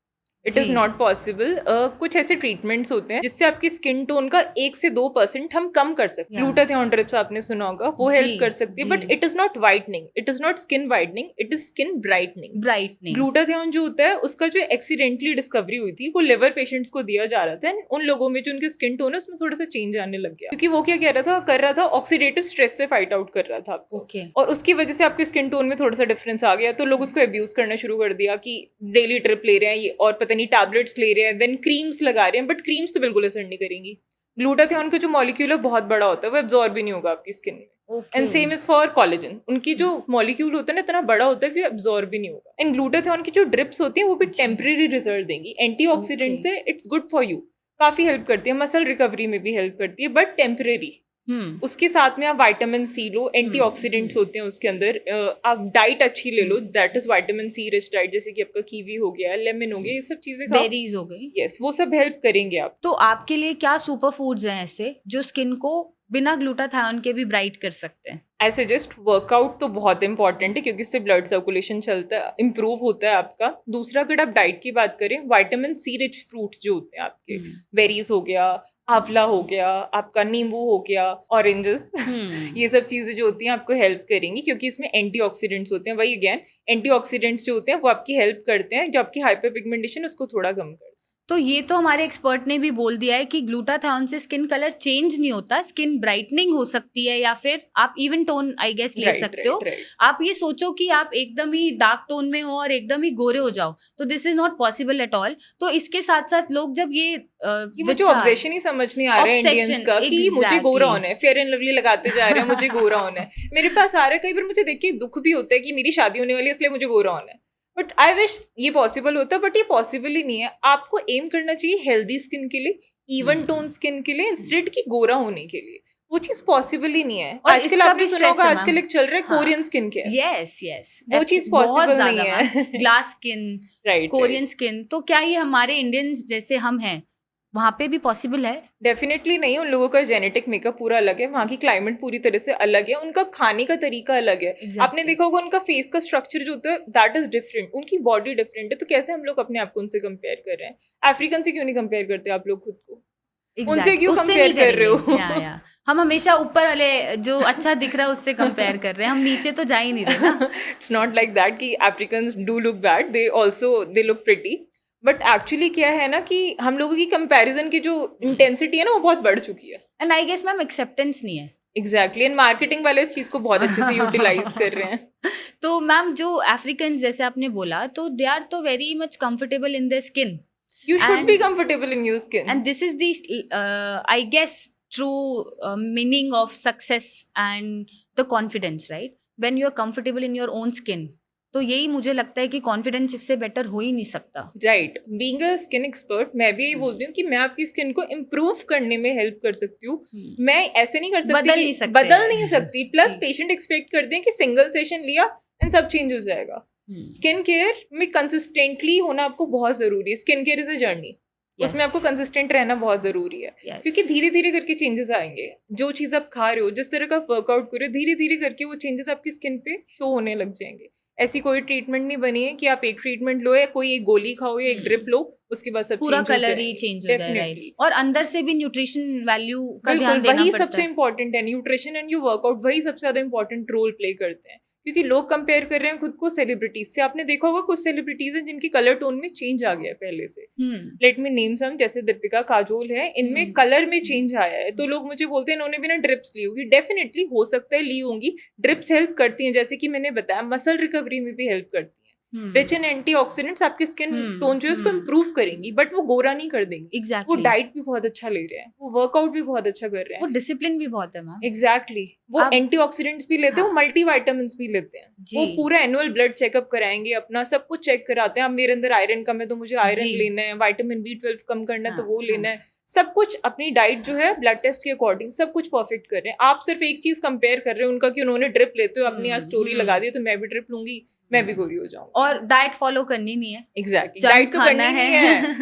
It is not possible. कुछ ऐसे ट्रीटमेंट्स होते हैं जिससे आपकी स्किन टोन का 1 से 2% हम कम कर सकते हैं. ग्लूटाथियोन ड्रिप्स आपने सुना होगा, वो हेल्प कर सकती है, but it is not whitening, it is not skin whitening, it is skin brightening. Glutathione जो होता है उसका जो एक्सीडेंटली डिस्कवरी हुई थी, वो लिवर पेशेंट्स को दिया जा रहा था, एंड उन लोगों में जो उनके स्किन टोन है उसमें थोड़ा सा चेंज आने लग गया, क्योंकि वो क्या कर रहा था ऑक्सीडेटिव स्ट्रेस से फाइट आउट कर रहा था आपको. और उसकी वजह से आपके स्किन टोन में थोड़ा सा डिफरेंस आ गया, तो लोग उसको अब्यूज करना शुरू कर दिया कि डेली ट्रिप ले रहे हैं और पता नहीं टैबलेट्स ले रहे हैं, देन क्रीम्स लगा रहे हैं, बट क्रीम्स तो बिल्कुल असर नहीं करेंगी. ग्लूटाथियोन का जो मॉलिक्यूल है बहुत बड़ा होता है, वो एब्जॉर्ब भी नहीं होगा आपकी स्किन में. And same is for collagen. उनकी जो मॉलिक्यूल होता है ना, इतना बड़ा होता है कि एब्जॉर्ब भी नहीं होगा. एंड ग्लूटाथियोन की जो ड्रिप्स होती हैं वो भी टेम्परेरी रिजल्ट देंगी. एंटीऑक्सीडेंट्स है, इट्स गुड फॉर यू, काफी हेल्प करती है, मसल रिकवरी में भी हेल्प करती है, बट टेम्परेरी. उसके साथ में आप विटामिन सी लो, एंटीऑक्सीडेंट्स होते हैं उसके अंदर. आप डाइट अच्छी ले लो, that is vitamin C rich diet, जैसे कि आपका कीवी हो गया, लेमन हो गया, ये सब चीजें खाओ, बेरीज हो गई. यस, वो सब हेल्प करेंगे आप. तो आपके लिए क्या सुपर फूड्स हैं ऐसे जो स्किन को बिना ग्लूटाथियोन के भी ब्राइट कर सकते हैं? आई सजेस्ट वर्कआउट तो बहुत इंपॉर्टेंट है, क्योंकि उससे ब्लड सर्कुलेशन चलता है, इंप्रूव होता है आपका. दूसरा, अगर आप डाइट की बात करें, विटामिन सी रिच फ्रूट्स जो होते हैं आपके, बेरीज हो गया, आंवला हो गया, आपका नींबू हो गया, ऑरेंजेस, ये सब चीजें जो होती हैं आपको हेल्प करेंगी, क्योंकि इसमें एंटीऑक्सीडेंट्स होते हैं. वही अगेन, एंटीऑक्सीडेंट्स जो होते हैं वो आपकी हेल्प करते हैं, जो आपकी हाइपर पिगमेंटेशन उसको थोड़ा कम करते हैं. तो ये तो हमारे एक्सपर्ट ने भी बोल दिया है कि ग्लूटाथियोन से स्किन कलर चेंज नहीं होता, स्किन ब्राइटनिंग हो सकती है, या फिर आप इवन टोन आई गेस ले सकते हो. आप ये सोचो कि आप एकदम ही डार्क टोन में हो और एकदम ही गोरे हो जाओ, तो this is not possible at all. तो इसके साथ साथ लोग जब ये मुझे ऑब्सेशन ही समझ नहीं आ रहा है इंडियंस का, कि मुझे गोरा होना है, फेयर एंड लवली लगाते जा रहे हैं, मुझे गोरा होना है. मेरे पास आ रहा है, कई बार मुझे देख के दुख भी होता है कि मेरी शादी होने वाली है, इसलिए मुझे गोरा होना है. बट आई विश ये पॉसिबल होता, बट ये पॉसिबल ही नहीं है. आपको एम करना चाहिए हेल्दी स्किन के लिए, इवन टोन स्किन के लिए, इंस्टेड की गोरा होने के लिए. वो चीज पॉसिबल ही नहीं है. आजकल आपने सुना होगा, आजकल एक चल रहा है Korean skin care. Yes yes, वो चीज पॉसिबल नहीं है. Glass skin, right, Korean skin, तो क्या ये हमारे इंडियंस जैसे हम हैं वहाँ पे भी पॉसिबल है? डेफिनेटली नहीं. उन लोगों का जेनेटिक मेकअप पूरा अलग है, वहाँ की क्लाइमेट पूरी तरह से अलग है, उनका खाने का तरीका अलग है. आपने देखा होगा उनका फेस का स्ट्रक्चर जो होता है दैट इज डिफरेंट, उनकी बॉडी डिफरेंट है. तो कैसे हम लोग अपने आप को उनसे कंपेयर कर रहे हैं? अफ्रीकन से क्यों नहीं कंपेयर करते आप लोग खुद को? उनसे क्यों कंपेयर कर रहे हो? हम हमेशा ऊपर वाले जो अच्छा दिख रहा है उससे कंपेयर कर रहे हैं, हम नीचे तो जा ही नहीं रहे ना. इट्स नॉट लाइक दैट कि Africans do look bad, they look pretty. But actually क्या है ना कि हम लोगों की कंपैरिजन की जो इंटेंसिटी है ना वो बहुत बढ़ चुकी है. And I guess ma'am acceptance नहीं है. एग्जैक्टली, एंड मार्केटिंग वाले इस चीज को बहुत अच्छे से यूटिलाइज कर रहे हैं। तो मैम जो अफ्रीकन जैसे आपने बोला, तो दे आर तो very much comfortable in their skin, You should And- be comfortable in your skin. and this is the I guess true meaning of success and the confidence, right? When you are comfortable in your own skin, तो यही मुझे लगता है कि कॉन्फिडेंस इससे बेटर हो ही नहीं सकता। Right, being a skin expert मैं भी यही बोलती हूँ कि मैं आपकी स्किन को इम्प्रूव करने में हेल्प कर सकती हूँ। मैं ऐसे नहीं कर सकती, बदल नहीं सकती। प्लस पेशेंट एक्सपेक्ट करते हैं कि सिंगल सेशन लिया एंड सब चेंज हो जाएगा। स्किन केयर में कंसिस्टेंटली होना आपको बहुत जरूरी है। Skin care is a journey, उसमें आपको कंसिस्टेंट रहना बहुत जरूरी है, क्योंकि धीरे धीरे करके चेंजेस आएंगे। जो चीज आप खा रहे हो, जिस तरह का वर्कआउट कर रहे हो, धीरे धीरे करके वो चेंजेस आपकी स्किन पे शो होने लग जाएंगे। ऐसी कोई ट्रीटमेंट नहीं बनी है कि आप एक ट्रीटमेंट लो या कोई एक गोली खाओ या एक ड्रिप लो, उसके बाद सब पूरा कलर ही चेंज हो जाए, राइट? और अंदर से भी न्यूट्रिशन वैल्यू का ध्यान देना पड़ता है। वही सबसे इंपॉर्टेंट है, न्यूट्रिशन एंड योर वर्कआउट, वही सबसे ज्यादा इंपॉर्टेंट रोल प्ले करते हैं। क्योंकि लोग कंपेयर कर रहे हैं खुद को सेलिब्रिटीज से। आपने देखा होगा कुछ सेलिब्रिटीज हैं जिनकी कलर टोन में चेंज आ गया है पहले से। लेट मी नेम सम, जैसे दीपिका, काजोल है, इनमें कलर में चेंज आया है। तो लोग मुझे बोलते हैं इन्होंने भी ना ड्रिप्स ली होगी। डेफिनेटली हो सकता है ली होंगी। ड्रिप्स हेल्प करती हैं, जैसे कि मैंने बताया मसल रिकवरी में भी हेल्प करती है। रिच इन एंटीऑक्सीडेंट्स आपकी स्किन टोन जो है उसको इम्प्रूव करेंगी, बट वो गोरा नहीं कर देंगी। Exactly. वो डाइट भी बहुत अच्छा ले रहे हैं, वो वर्कआउट भी बहुत अच्छा कर रहे हैं, वो डिसिप्लिन भी बहुत है मैम। एग्जैक्टली वो एंटीऑक्सीडेंट्स भी लेते हैं, वो मल्टीविटामिन्स भी लेते हैं। वो पूरा एनुअल ब्लड चेकअप कराएंगे, अपना सब कुछ चेक कराते हैं। अब मेरे अंदर आयरन कम है तो मुझे आयरन लेना है, विटामिन B12 कम करना है तो वो लेना है। सब कुछ अपनी डाइट जो है ब्लड टेस्ट के अकॉर्डिंग सब कुछ परफेक्ट कर रहे हैं। आप सिर्फ एक चीज कंपेयर कर रहे हैं उनका कि उन्होंने ड्रिप लेते हो, अपनी आज स्टोरी लगा दी तो मैं भी ड्रिप लूंगी, मैं भी गोरी हो जाऊंगी। और डाइट फॉलो करनी नहीं है। एग्जैक्टली, डाइट तो करना है,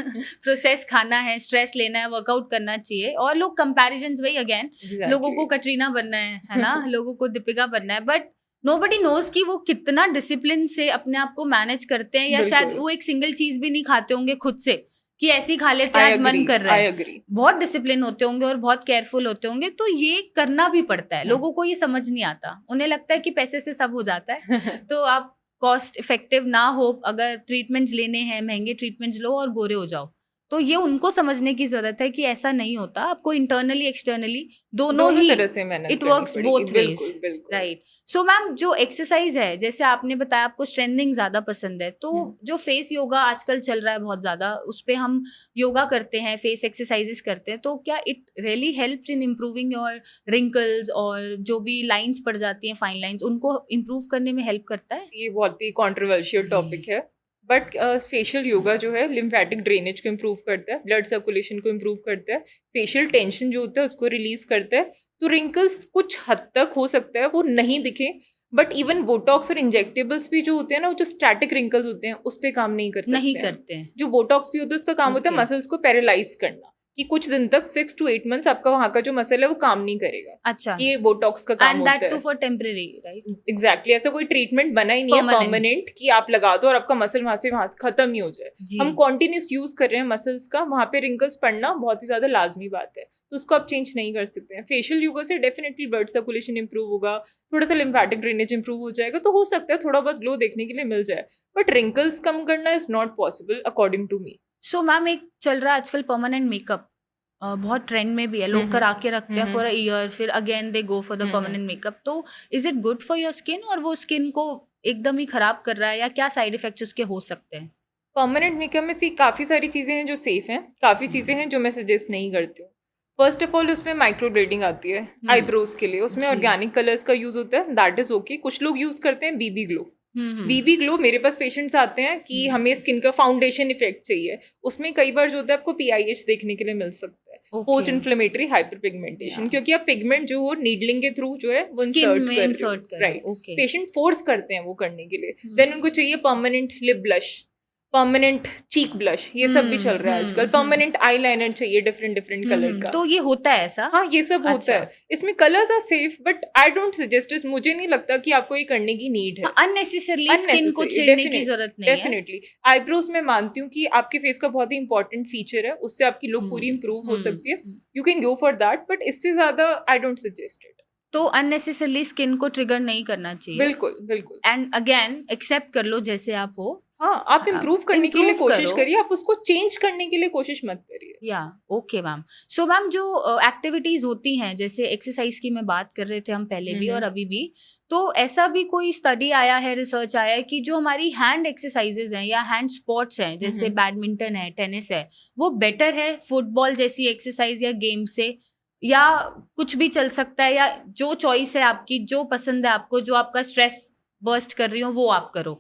प्रोसेस खाना है, स्ट्रेस लेना है, वर्कआउट करना चाहिए। और लोग कंपैरिजंस वही अगेन, लोगों को कटरीना बनना है ना, लोगों को दीपिका बनना है, बट नोबडी नोज कि वो कितना डिसिप्लिन से अपने आप को मैनेज करते हैं, या शायद वो एक सिंगल चीज भी नहीं खाते होंगे खुद से कि ऐसी खा लेते हैं आज मन कर रहा है। बहुत डिसिप्लिन होते होंगे और बहुत केयरफुल होते होंगे, तो ये करना भी पड़ता है। लोगों को ये समझ नहीं आता, उन्हें लगता है कि पैसे से सब हो जाता है। तो आप कॉस्ट इफेक्टिव ना हो, अगर ट्रीटमेंट्स लेने हैं महंगे ट्रीटमेंट्स लो और गोरे हो जाओ, तो ये उनको समझने की जरूरत है कि ऐसा नहीं होता। आपको इंटरनली एक्सटर्नली दोनों ही तरह से it works both ways, right? So ma'am जो एक्सरसाइज है, जैसे आपने बताया आपको स्ट्रेंथनिंग ज्यादा पसंद है, तो जो फेस योगा आजकल चल रहा है बहुत ज्यादा, उस पे हम योगा करते हैं, फेस एक्सरसाइजेस करते हैं, तो क्या it really helps in improving your wrinkles और जो भी लाइंस पड़ जाती हैं, फाइन लाइंस, उनको इम्प्रूव करने में हेल्प करता है? ये बहुत ही कॉन्ट्रोवर्शियल टॉपिक है, बट फेशियल योगा जो है लिम्फेटिक ड्रेनेज को इम्प्रूव करता है, ब्लड सर्कुलेशन को इम्प्रूव करता है, फेशियल टेंशन जो होता है उसको रिलीज करता है। तो रिंकल्स कुछ हद तक हो सकता है वो नहीं दिखे, बट इवन बोटॉक्स और इंजेक्टेबल्स भी जो होते हैं ना, वो जो स्टैटिक रिंकल्स होते हैं उस पर काम नहीं करते हैं। जो बोटॉक्स भी होता है उसका काम होता है मसल्स को पैरालाइज करना, कि कुछ दिन तक 6 to 8 months आपका वहाँ का जो मसल है वो काम नहीं करेगा। अच्छा, ये बोटॉक्स का काम होता है। And that too for temporary, right? Exactly, ऐसा कोई ट्रीटमेंट बना ही नहीं है परमानेंट कि आप लगा दो और आपका मसल वहाँ से खत्म ही हो जाए। हम कॉन्टिन्यूस यूज कर रहे हैं मसल्स का, वहाँ पे रिंकल्स पड़ना बहुत ही ज्यादा लाजमी बात है, तो उसको आप चेंज नहीं कर सकते हैं। फेशियल योगा से डेफिनेटली ब्लड सर्कुलेशन इंप्रूव होगा, थोड़ा सा लिम्फेटिक ड्रेनेज इंप्रूव हो जाएगा, तो हो सकता है थोड़ा बहुत ग्लो देखने के लिए मिल जाए, बट रिंकल्स कम करना is not possible according to me. So ma'am एक चल रहा है आजकल परमानेंट मेकअप, बहुत ट्रेंड में भी है, लोग करा के रखते हैं फॉर अ ईयर, फिर again they go for the permanent makeup. तो is it good for your skin, और वो स्किन को एकदम ही खराब कर रहा है, या क्या साइड इफेक्ट्स उसके हो सकते हैं? परमानेंट मेकअप में काफ़ी सारी चीज़ें हैं जो सेफ हैं, काफ़ी चीज़ें हैं जो मैं सजेस्ट नहीं करती हूँ। फर्स्ट ऑफ ऑल उसमें माइक्रो ब्लेडिंग आती है आईब्रोज के लिए, उसमें ऑर्गेनिक कलर्स का यूज होता है, दैट इज ओके। कुछ लोग यूज करते हैं बीबी ग्लो। बीबी ग्लो, मेरे पास पेशेंट्स आते हैं कि हमें स्किन का फाउंडेशन इफेक्ट चाहिए, उसमें कई बार जो होता है आपको PIH देखने के लिए मिल सकता है, पोस्ट इन्फ्लेमेटरी हाइपर पिगमेंटेशन, क्योंकि आप पिगमेंट जो हो नीडलिंग के थ्रू जो है वो इंसर्ट कर राइट। पेशेंट फोर्स करते हैं वो करने के लिए, देन उनको चाहिए परमानेंट लिप ब्लश, परमानेंट चीक ब्लश, ये सब भी चल रहा है आजकल। परमानेंट आईलाइनर चाहिए डिफरेंट कलर का, तो ये होता है ऐसा? हाँ, ये सब होता है। इसमें colours are safe, but I don't suggest it. मुझे नहीं लगता कि आपको ये करने की नीड है। अननेसेसरली स्किन को छेड़ने की जरूरत नहीं है। डेफिनेटली आईब्रोज में मानती हूँ कि आपके फेस का बहुत ही इंपॉर्टेंट फीचर है, उससे आपकी लुक पूरी इंप्रूव हो सकती है, you can go for that, but इससे ज्यादा आई डोंट सजेस्ट इट। तो अननेसेसरली स्किन को ट्रिगर नहीं करना चाहिए। बिल्कुल। एंड अगेन एक्सेप्ट कर लो जैसे आप हो। हाँ, आप इम्प्रूव करने के लिए improve कोशिश करो। करिए, आप उसको चेंज करने के लिए कोशिश मत करिए। या ओके मैम। सो मैम जो एक्टिविटीज होती हैं, जैसे एक्सरसाइज की मैं बात कर रहे थे हम पहले भी और अभी भी, तो ऐसा भी कोई स्टडी आया है, रिसर्च आया है कि जो हमारी हैंड एक्सरसाइजेज हैं या हैंड स्पोर्ट्स हैं, जैसे बैडमिंटन है, टेनिस है, वो बेटर है फुटबॉल जैसी एक्सरसाइज या गेम से, या कुछ भी चल सकता है, या जो चॉइस है आपकी, जो पसंद है आपको, जो आपका स्ट्रेस बर्स्ट कर रही हो वो आप करो?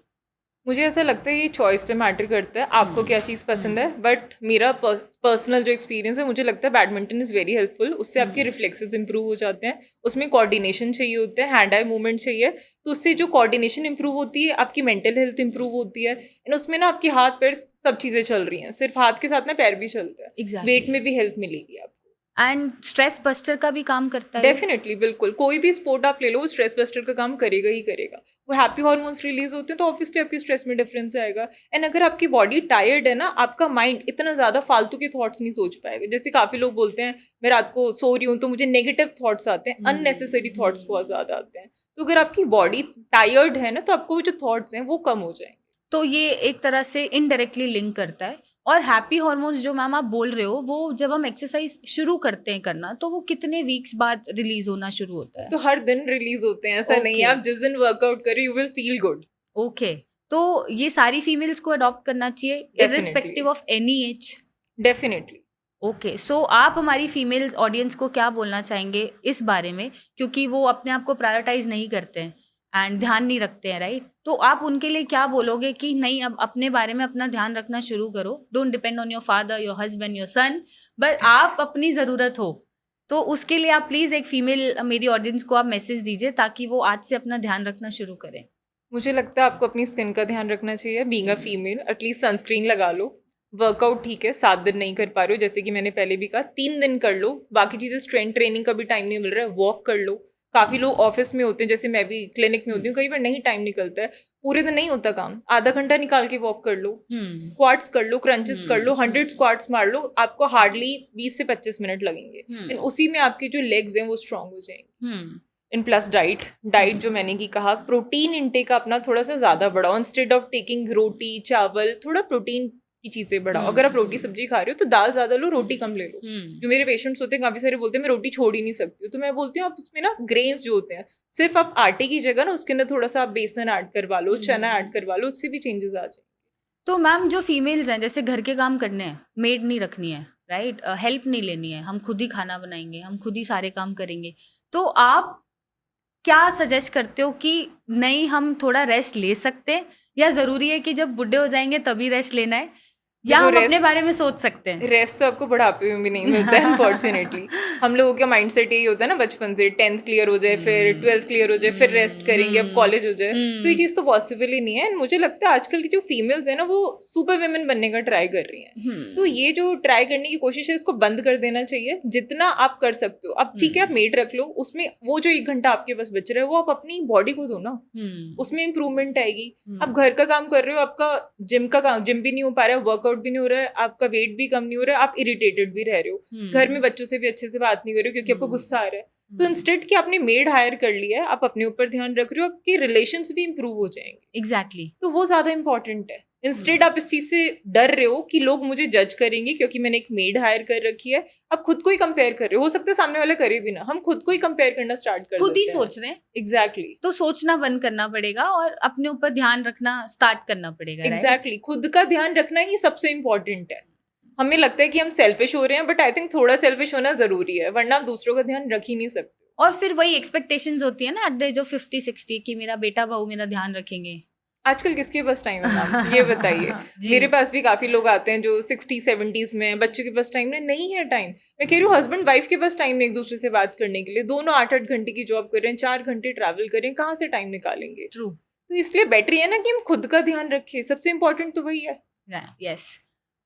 मुझे ऐसा लगता है ये चॉइस पे मैटर करता है, आपको क्या चीज़ पसंद है। बट मेरा पर्सनल जो एक्सपीरियंस है, मुझे लगता है बैडमिंटन इज़ वेरी हेल्पफुल। उससे आपके रिफ्लेक्सेस इंप्रूव हो जाते हैं, उसमें कोऑर्डिनेशन चाहिए होता है, हैंड आई मूवमेंट चाहिए, तो उससे जो कोऑर्डिनेशन इंप्रूव होती है, आपकी मेंटल हेल्थ इंप्रूव होती है। एंड उसमें ना आपके हाथ पैर सब चीज़ें चल रही हैं, सिर्फ हाथ के साथ ना पैर भी चलता है। एग्जैक्टली। वेट में भी हेल्प मिलेगी आपको। एंड स्ट्रेस बस्टर का भी काम करता है। डेफिनेटली, बिल्कुल। कोई भी स्पोर्ट आप ले लो, वो स्ट्रेस बस्टर का काम करेगा ही करेगा। वो हैप्पी हार्मोन्स रिलीज होते हैं, तो ऑब्वियसली आपकी स्ट्रेस में डिफरेंस आएगा। एंड अगर आपकी बॉडी टायर्ड है ना, आपका माइंड इतना ज़्यादा फालतू के थॉट्स नहीं सोच पाएगा। जैसे काफ़ी लोग बोलते हैं मैं रात को सो रही हूँ तो मुझे नेगेटिव थॉट्स आते हैं, अननेसेसरी थॉट्स बहुत ज़्यादा आते हैं। तो अगर आपकी बॉडी टायर्ड है ना, तो आपको वो जो थॉट्स हैं वो कम हो जाएंगे। तो ये एक तरह से इनडायरेक्टली लिंक करता है। और हैप्पी हार्मोन्स जो मैम आप बोल रहे हो, वो जब हम एक्सरसाइज शुरू करते हैं करना, तो वो कितने वीक्स बाद रिलीज होना शुरू होता है? तो हर दिन रिलीज होते हैं, ऐसा नहीं है। Okay. आप जिस दिन वर्कआउट करें you will feel good. Okay, तो ये सारी फीमेल्स को अडॉप्ट करना चाहिए irrespective of any age? Definitely. Okay, so आप हमारी फीमेल ऑडियंस को क्या बोलना चाहेंगे इस बारे में, क्योंकि वो अपने आप को प्रायोरिटाइज नहीं करते हैं एंड ध्यान नहीं रखते हैं, राइट? तो आप उनके लिए क्या बोलोगे कि नहीं, अब अपने बारे में अपना ध्यान रखना शुरू करो, don't depend on your father, your husband, your son, but आप अपनी ज़रूरत हो। तो उसके लिए आप प्लीज़ एक फीमेल मेरी ऑडियंस को आप मैसेज दीजिए ताकि वो आज से अपना ध्यान रखना शुरू करें। मुझे लगता है आपको अपनी स्किन का ध्यान रखना चाहिए। Being a female, at least sunscreen लगा लो। वर्कआउट ठीक है, 7 दिन नहीं कर पा रहे हो, जैसे कि मैंने पहले भी कहा, 3 दिन कर लो। बाकी चीज़ें, स्ट्रेंथ ट्रेनिंग का भी टाइम नहीं मिल रहा है, वॉक कर लो। काफ़ी लोग ऑफिस में होते हैं, जैसे मैं भी क्लिनिक में होती हूँ, कई बार नहीं टाइम निकलता है, पूरे दिन नहीं होता काम, आधा घंटा निकाल के वॉक कर लो, स्क्वाट्स कर लो, क्रंचेस कर लो, 100 स्क्वाट्स मार लो, आपको हार्डली 20 से 25 मिनट लगेंगे। एंड उसी में आपकी जो लेग्स हैं वो स्ट्रांग हो जाएंगे। इन प्लस डाइट जो मैंने की कहा, प्रोटीन इनटेक अपना थोड़ा सा ज़्यादा बढ़ाओ। इंस्टेड ऑफ टेकिंग रोटी चावल, थोड़ा प्रोटीन की चीज़ें बढ़ाओ। अगर आप रोटी सब्जी खा रहे हो तो दाल ज़्यादा लो, रोटी कम ले लो। जो मेरे पेशेंट्स होते हैं, काफ़ी सारे बोलते हैं मैं रोटी छोड़ ही नहीं सकती हूँ, तो मैं बोलती हूँ आप उसमें ना ग्रेन्स जो होते हैं, सिर्फ आप आटे की जगह ना उसके अंदर थोड़ा सा आप बेसन ऐड करवा लो, चना ऐड करवा लो, उससे भी चेंजेस आ जाए। तो मैम जो फीमेल्स हैं, जैसे घर के काम करने हैं, मेड नहीं रखनी है, राइट, हेल्प नहीं लेनी है, हम खुद ही खाना बनाएंगे, हम खुद ही सारे काम करेंगे, तो आप क्या सजेस्ट करते हो कि नहीं हम थोड़ा रेस्ट ले सकते हैं, या ज़रूरी है कि जब बुढ़े हो जाएंगे तभी रेस्ट लेना है, या देखो, हम अपने बारे में सोच सकते हैं? रेस्ट तो आपको बुढ़ापे में भी नहीं मिलता है अनफॉर्चुनेटली। हम लोगों का माइंडसेट यही होता है ना बचपन से, 10th क्लियर हो जाए, फिर 12th क्लियर हो जाए, फिर रेस्ट करेंगे, अब कॉलेज हो जाए, तो ये चीज़ तो पॉसिबल ही नहीं है। एंड मुझे लगता है आजकल की जो फीमेल्स है ना, वो सुपर वुमेन बनने का ट्राई कर रही हैं। तो ये जो ट्राई करने की कोशिश है, इसको बंद कर देना चाहिए जितना आप कर सकते हो। अब ठीक है, आप मेड रख लो, उसमें वो जो 1 घंटा आपके पास बच रहा है वो आप अपनी बॉडी को दो ना, उसमें इंप्रूवमेंट आएगी। आप घर का काम कर रहे हो, आपका जिम का काम, जिम भी नहीं हो पा रहा है, वर्कआउट भी नहीं हो रहा है, आपका वेट भी कम नहीं हो रहा है, आप इरिटेटेड भी रह रहे हो, घर में बच्चों से भी अच्छे से बात नहीं कर रहे हो क्योंकि आपको गुस्सा आ रहा है। तो इंस्टेड कि आपने मेड हायर कर लिया है, आप अपने ऊपर ध्यान रख रहे हो, आपके रिलेशंस भी इंप्रूव हो जाएंगे। एग्जैक्टली। तो वो ज्यादा इंपॉर्टेंट है। इंस्टेड आप इस चीज से डर रहे हो कि लोग मुझे जज करेंगे क्योंकि मैंने एक मेड हायर कर रखी है, आप खुद को ही कंपेयर कर रहे हो सकता है सामने वाला करे भी ना, हम खुद को ही कंपेयर करना स्टार्ट कर खुद ही सोच रहे हैं। एग्जैक्टली। तो सोचना बंद करना पड़ेगा और अपने ऊपर ध्यान रखना स्टार्ट करना पड़ेगा। एग्जैक्टली, खुद का ध्यान रखना ही सबसे इम्पोर्टेंट है। हमें लगता है कि हम सेल्फिश हो रहे हैं, बट आई थिंक थोड़ा सेल्फिश होना जरूरी है, वरना आप दूसरों का ध्यान रख ही नहीं सकते। और फिर वही एक्सपेक्टेशंस होती है ना एट द एज ऑफ 50-60 कि मेरा बेटा बहू मेरा ध्यान रखेंगे। आजकल किसके पास टाइम है मैम, ये बताइए। मेरे पास भी काफी लोग आते हैं जो 60-70s में, बच्चों के पास टाइम नहीं है। टाइम, मैं कह रही हूँ हस्बैंड वाइफ के पास टाइम नहीं एक दूसरे से बात करने के लिए, दोनों 8-8 घंटे की जॉब कर रहे हैं, 4 घंटे ट्रैवल कर रहे हैं, कहाँ से टाइम निकालेंगे? ट्रू। तो इसलिए बेटर है ना कि हम खुद का ध्यान रखें, सबसे इम्पोर्टेंट तो वही है। यस।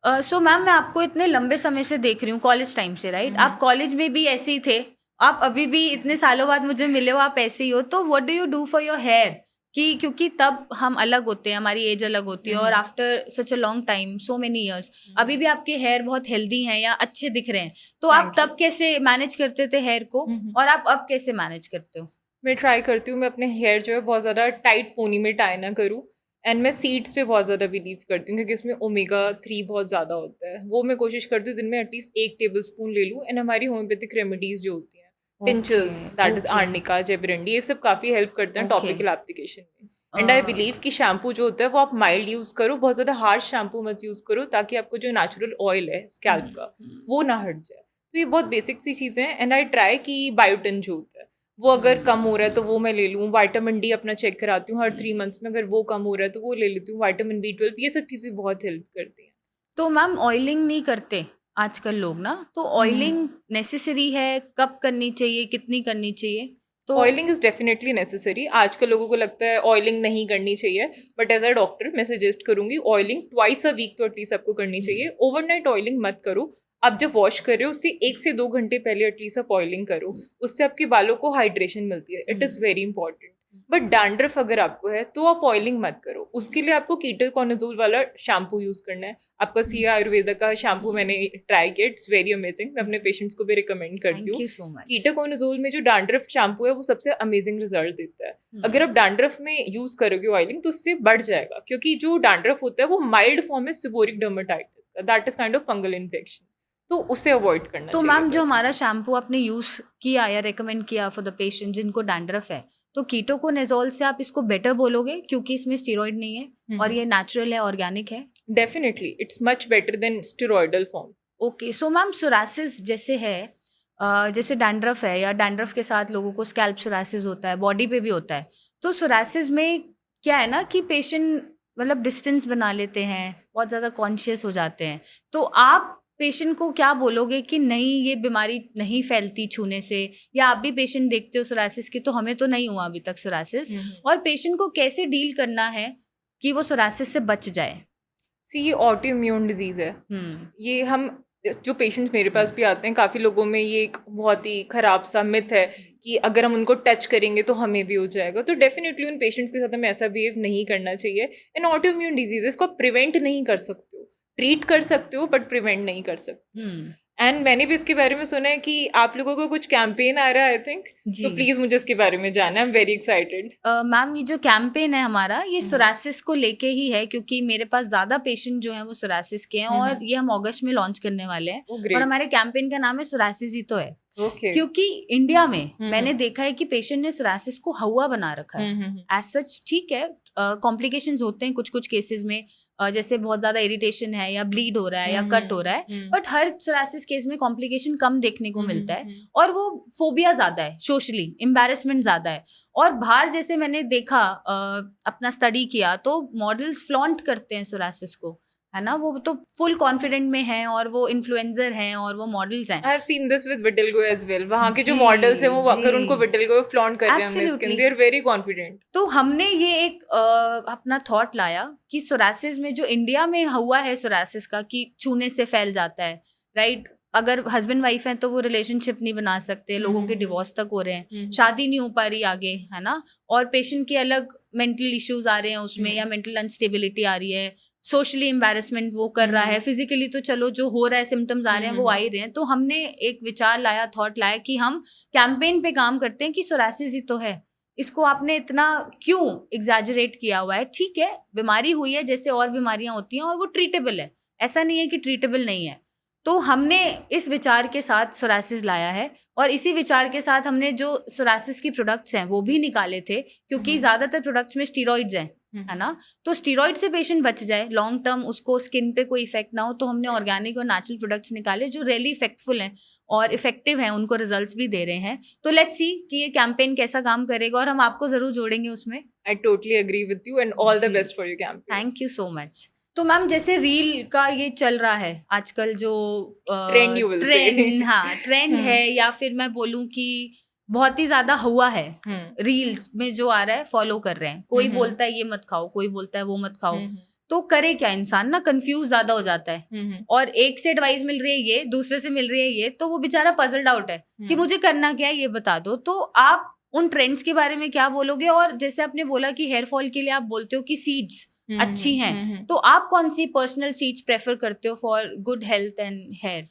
सो मैम, मैं आपको इतने लंबे समय से देख रही हूँ, कॉलेज टाइम से, राइट? आप कॉलेज में भी ऐसे ही थे, आप अभी भी इतने सालों बाद मुझे मिले हो, आप ऐसे ही हो। तो what do you do for your hair? कि क्योंकि तब हम अलग होते हैं, हमारी एज अलग होती है, और after such a long time, so many years, अभी भी आपके हेयर बहुत हेल्दी हैं या अच्छे दिख रहे हैं। तो आप तब कैसे मैनेज करते थे हेयर को, और आप अब कैसे मैनेज करते हो? मैं ट्राई करती हूँ मैं अपने हेयर जो है बहुत ज़्यादा टाइट पोनी में टाई ना करूँ, एंड मैं सीड्स पे बहुत ज़्यादा बिलीव करती हूँ क्योंकि उसमें ओमेगा 3 बहुत ज़्यादा होता है। वो मैं कोशिश करती हूँ दिन में एटलीस्ट 1 टेबलस्पून ले लूँ। एंड हमारी होम्योपैथिक रेमेडीज़ जो होती हैं, tinctures, that is okay arnica, jaborandi, ये सब काफ़ी हेल्प करते हैं ओके टॉपिकल एप्लीकेशन में। एंड आई बिलीव कि शैम्पू जो होता है वो आप माइल्ड यूज़ करो, बहुत ज़्यादा हार्श शैम्पू मत यूज़ करो, ताकि आपको जो नेचुरल ऑयल है स्कैल्प का वो ना हट जाए। तो ये बहुत बेसिक सी चीज़ें हैं। एंड आई ट्राई कि बायोटिन जो होता है वो अगर कम हो रहा है तो वो मैं ले लूँ। विटामिन डी अपना चेक कराती हूँ हर 3 मंथ्स में, अगर वो कम हो रहा है तो वो ले लेती हूँ। विटामिन B12, ये सब चीज़ें बहुत हेल्प करती हैं। तो मैम ऑयलिंग नहीं करते आजकल लोग ना, तो ऑयलिंग नेसेसरी है, कब करनी चाहिए, कितनी करनी चाहिए? तो ऑयलिंग इज़ डेफिनेटली नेसेसरी। आजकल लोगों को लगता है ऑयलिंग नहीं करनी चाहिए, बट एज अ डॉक्टर मैं सजेस्ट करूंगी ऑयलिंग ट्वाइस अ वीक तो एटलीस्ट आपको करनी चाहिए। ओवरनाइट ऑयलिंग मत करो। आप जब वॉश कर रहे हो उससे 1 से 2 घंटे पहले एटलीस्ट आप ऑयलिंग करो, उससे आपके बालों को हाइड्रेशन मिलती है। It is very important. But dandruff अगर आपको है तो आप ऑयलिंग मत करो। उसके लिए आपको कीटोकॉनाजोल वाला शैम्पू यूज़ करना है। आपका सिया आयुर्वेदा का शैम्पू मैंने ट्राई किया, इट्स वेरी अमेजिंग। मैं अपने पेशेंट्स को भी रिकमेंड करती थैंक हूँ। You so much. कीटोकॉनाजोल में जो डैंड्रफ शैम्पू है वो सबसे अमेजिंग रिजल्ट देता है। अगर आप डैंड्रफ में यूज करोगे ऑयलिंग तो उससे बढ़ जाएगा, क्योंकि जो डैंड्रफ होता है वो माइल्ड फॉर्म है सेबोरिक डर्मेटाइटिस का, that is kind of fungal infection. तो उसे अवॉइड करना तो चाहिए मैम जो बस। हमारा शैम्पू आपने यूज किया या रेकमेंड किया फॉर द पेशेंट जिनको डैंड्रफ है, तो कीटोकोनाजोल से आप इसको बेटर बोलोगे क्योंकि इसमें स्टेरॉइड नहीं है और ये नेचुरल है, ऑर्गेनिक है? Definitely it's much better than steroidal form. Okay, so ma'am psoriasis जैसे है, जैसे डैंड्रफ है या डैंड्रफ के साथ लोगों को स्कैल्प सोरासिस होता है, बॉडी पे भी होता है, तो सोरासिस में क्या है ना कि पेशेंट मतलब डिस्टेंस बना लेते हैं, बहुत ज़्यादा कॉन्शियस हो जाते हैं, तो आप पेशेंट को क्या बोलोगे कि नहीं ये बीमारी नहीं फैलती छूने से, या आप भी पेशेंट देखते हो सोरासिस के, तो हमें तो नहीं हुआ अभी तक सोरासिस, और पेशेंट को कैसे डील करना है कि वो सोरासिस से बच जाए? सी ये ऑटो इम्यून डिजीज है। ये हम जो पेशेंट्स मेरे पास भी आते हैं, काफ़ी लोगों में ये एक बहुत ही ख़राब सा मिथ है कि अगर हम उनको टच करेंगे तो हमें भी हो जाएगा। तो डेफिनेटली उन पेशेंट्स के साथ हमें ऐसा बिहेव नहीं करना चाहिए। इन ऑटो इम्यून डिजीज इसको प्रिवेंट नहीं कर सकते हो, ट्रीट कर सकते हो बट प्रिवेंट नहीं कर सकते। एंड मैंने भी इसके बारे में सुना है कि आप लोगों को कुछ कैंपेन आ रहा है आई थिंक, तो प्लीज मुझे इसके बारे में जानना है। I am very excited. Ma'am ये जो कैंपेन है हमारा, ये सोरासिस को लेके ही है, क्योंकि मेरे पास ज़्यादा पेशेंट जो हैं वो सोरासिस के हैं, और ये हम अगस्त में लॉन्च करने वाले हैं। और हमारे कैंपेन का नाम है सोरासिस ही तो है। क्योंकि इंडिया में मैंने देखा है कि पेशेंट ने सोरासिस को हवा बना रखा है एज सच। ठीक है, कॉम्प्लिकेशंस होते हैं कुछ कुछ केसेस में, जैसे बहुत ज्यादा इरिटेशन है या ब्लीड हो रहा है या कट हो रहा है, बट हर सोरासिस केस में कॉम्प्लिकेशन कम देखने को मिलता है, और वो फोबिया ज्यादा है, सोशली एम्बैरेसमेंट ज्यादा है। और बाहर जैसे मैंने देखा, अपना स्टडी किया, तो मॉडल्स फ्लॉन्ट करते हैं सोरासिस को, है ना, वो तो फुल कॉन्फिडेंट में हैं और वो इन्फ्लुएंसर हैं और वो मॉडल्स हैं। I have seen this with vitiligo as well. वहाँ के जो मॉडल्स हैं वो अगर उनको विटिलिगो फ्लॉन्ट कर रहे हैं अपने skin, they are very confident. तो हमने ये एक अपना थॉट लाया कि सोरासिस में जो इंडिया में हुआ है सोरासिस का, कि छूने से फैल जाता है, राइट? अगर हस्बैंड वाइफ हैं तो वो रिलेशनशिप नहीं बना सकते, लोगों के डिवोर्स तक हो रहे हैं, शादी नहीं हो पा रही आगे, है ना, और पेशेंट के अलग मेंटल इश्यूज आ रहे हैं उसमें, या मेंटल अनस्टेबिलिटी आ रही है, सोशली एम्बैरेसमेंट वो कर रहा है, फिजिकली तो चलो जो हो रहा है, सिम्टम्स आ रहे हैं वो आ ही रहे हैं। तो हमने एक विचार लाया, थॉट लाया कि हम कैंपेन पे काम करते हैं कि सोरासिस ही तो है, इसको आपने इतना क्यों एग्जैजरेट किया हुआ है? ठीक है, बीमारी हुई है जैसे और बीमारियां होती हैं, और वो ट्रीटेबल है, ऐसा नहीं है कि ट्रीटेबल नहीं है। तो हमने इस विचार के साथ सोरासिस लाया है, और इसी विचार के साथ हमने जो सोरासिस की प्रोडक्ट्स हैं वो भी निकाले थे, क्योंकि ज़्यादातर प्रोडक्ट्स में स्टीरॉइड्स हैं, है ना, तो स्टीरॉइड से पेशेंट बच जाए, लॉन्ग टर्म उसको स्किन पे कोई इफेक्ट ना हो, तो हमने ऑर्गेनिक और नेचुरल प्रोडक्ट्स निकाले जो रियली इफेक्टफुल हैं और इफेक्टिव हैं, उनको रिजल्ट्स भी दे रहे हैं। तो लेट्स सी कि ये कैंपेन कैसा काम करेगा, और हम आपको ज़रूर जोड़ेंगे उसमें। I totally agree with you and all the best for your campaign. Thank you so much. तो मैम जैसे रील का ये चल रहा है आजकल, जो ट्रेंड है, या फिर मैं बोलूं कि बहुत ही ज्यादा हुआ है, रील्स में जो आ रहा है फॉलो कर रहे हैं, कोई बोलता है ये मत खाओ, कोई बोलता है वो मत खाओ, तो करे क्या इंसान ना, कंफ्यूज ज्यादा हो जाता है, और एक से एडवाइस मिल रही है ये, दूसरे से मिल रही है ये, तो वो बेचारा पजल्ड आउट है कि मुझे करना क्या है, ये बता दो। तो आप उन ट्रेंड्स के बारे में क्या बोलोगे? और जैसे आपने बोला कि हेयर फॉल के लिए आप बोलते हो कि सीड्स अच्छी हैं, तो आप कौन सी पर्सनल सीड्स प्रेफर करते हो for good health and hair?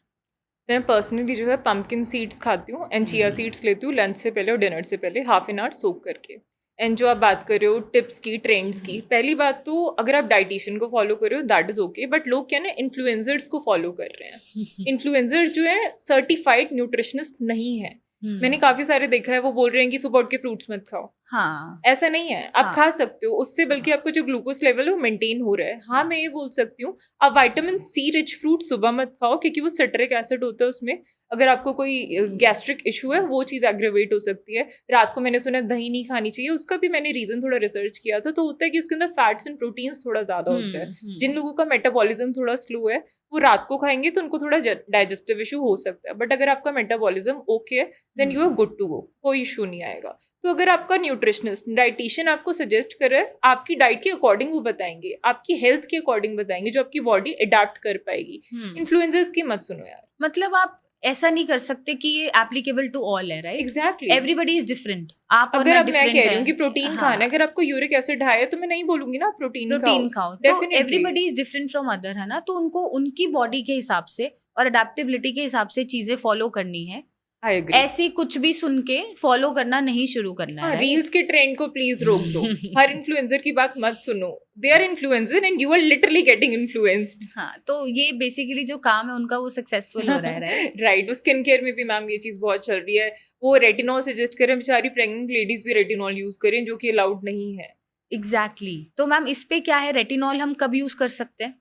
मैं पर्सनली जो है पंपकिन सीड्स खाती हूँ एंड चिया सीड्स लेती हूँ लंच से पहले और डिनर से पहले हाफ एन आवर सोक करके। एंड जो आप बात कर रहे हो टिप्स की, ट्रेंड्स की, पहली बात तो अगर आप डाइटिशियन को फॉलो कर रहे हो दैट इज ओके, बट लोग क्या ना इन्फ्लुएंसर्स को फॉलो कर रहे हैं। इन्फ्लुएंसर जो है सर्टिफाइड न्यूट्रिशनिस्ट नहीं है। मैंने काफी सारे देखा है, वो बोल रहे हैं कि सुबह उठ के फ्रूट्स मत खाओ। हाँ, ऐसा नहीं है, आप हाँ, खा सकते हो उससे, बल्कि आपका जो ग्लूकोज लेवल है वो मेंटेन हो रहा है। हाँ, मैं ये बोल सकती हूँ आप विटामिन सी रिच फ्रूट सुबह मत खाओ, क्योंकि वो सिट्रिक एसिड होता है उसमें। अगर आपको कोई गैस्ट्रिक इशू है वो चीज़ एग्रेवेट हो सकती है। रात को मैंने सुना दही नहीं खानी चाहिए, उसका भी मैंने रीजन थोड़ा रिसर्च किया था, तो होता है कि उसके अंदर फैट्स एंड प्रोटीन्स थोड़ा ज्यादा होता है। जिन लोगों का मेटाबॉलिज्म थोड़ा स्लो है वो रात को खाएंगे तो उनको थोड़ा डाइजेस्टिव इशू हो सकता है, बट अगर आपका मेटाबॉलिज्म ओके है then you are good to go, कोई इशू नहीं आएगा। तो अगर आपका न्यूट्रिशनिस्ट, डाइटिशियन आपको सजेस्ट कर रहा है, आपकी डाइट के अकॉर्डिंग वो बताएंगे, आपकी हेल्थ के अकॉर्डिंग बताएंगे, जो आपकी बॉडी अडेप्ट कर पाएगी। इन्फ्लुएंसर्स की मत सुनो यार। मतलब आप ऐसा नहीं कर सकते कि ये एप्लीकेबल टू ऑल है, right? Exactly, everybody is different. आप और अगर अब मैं different कह रही है। हूँ कि प्रोटीन हाँ, खाना है, अगर आपको यूरिक एसिड हाई है तो मैं नहीं बोलूंगी ना प्रोटीन खाओ, तो Definitely. Everybody is different from other, है ना? तो उनको उनकी बॉडी के हिसाब से और अडेप्टेबिलिटी के हिसाब से चीजें फॉलो करनी है। I agree. ऐसे कुछ भी सुन के फॉलो करना नहीं शुरू करना है। रील्स के ट्रेंड को प्लीज रोक दो। हर इन्फ्लुएंसर की बात मत सुनो, they are influencer and you are literally getting influenced. हाँ, तो ये बेसिकली जो काम है उनका वो सक्सेसफुल हो रहा है, राइट? राइट। वो स्किन केयर में भी मैम ये चीज बहुत चल रही है, वो रेटिनॉल सजेस्ट करें, बेचारी प्रेग्नेंट लेडीज भी रेटिनॉल यूज करें, जो कि अलाउड नहीं है। एग्जैक्टली। तो मैम इस पे क्या है, रेटिनॉल हम कब यूज कर सकते हैं?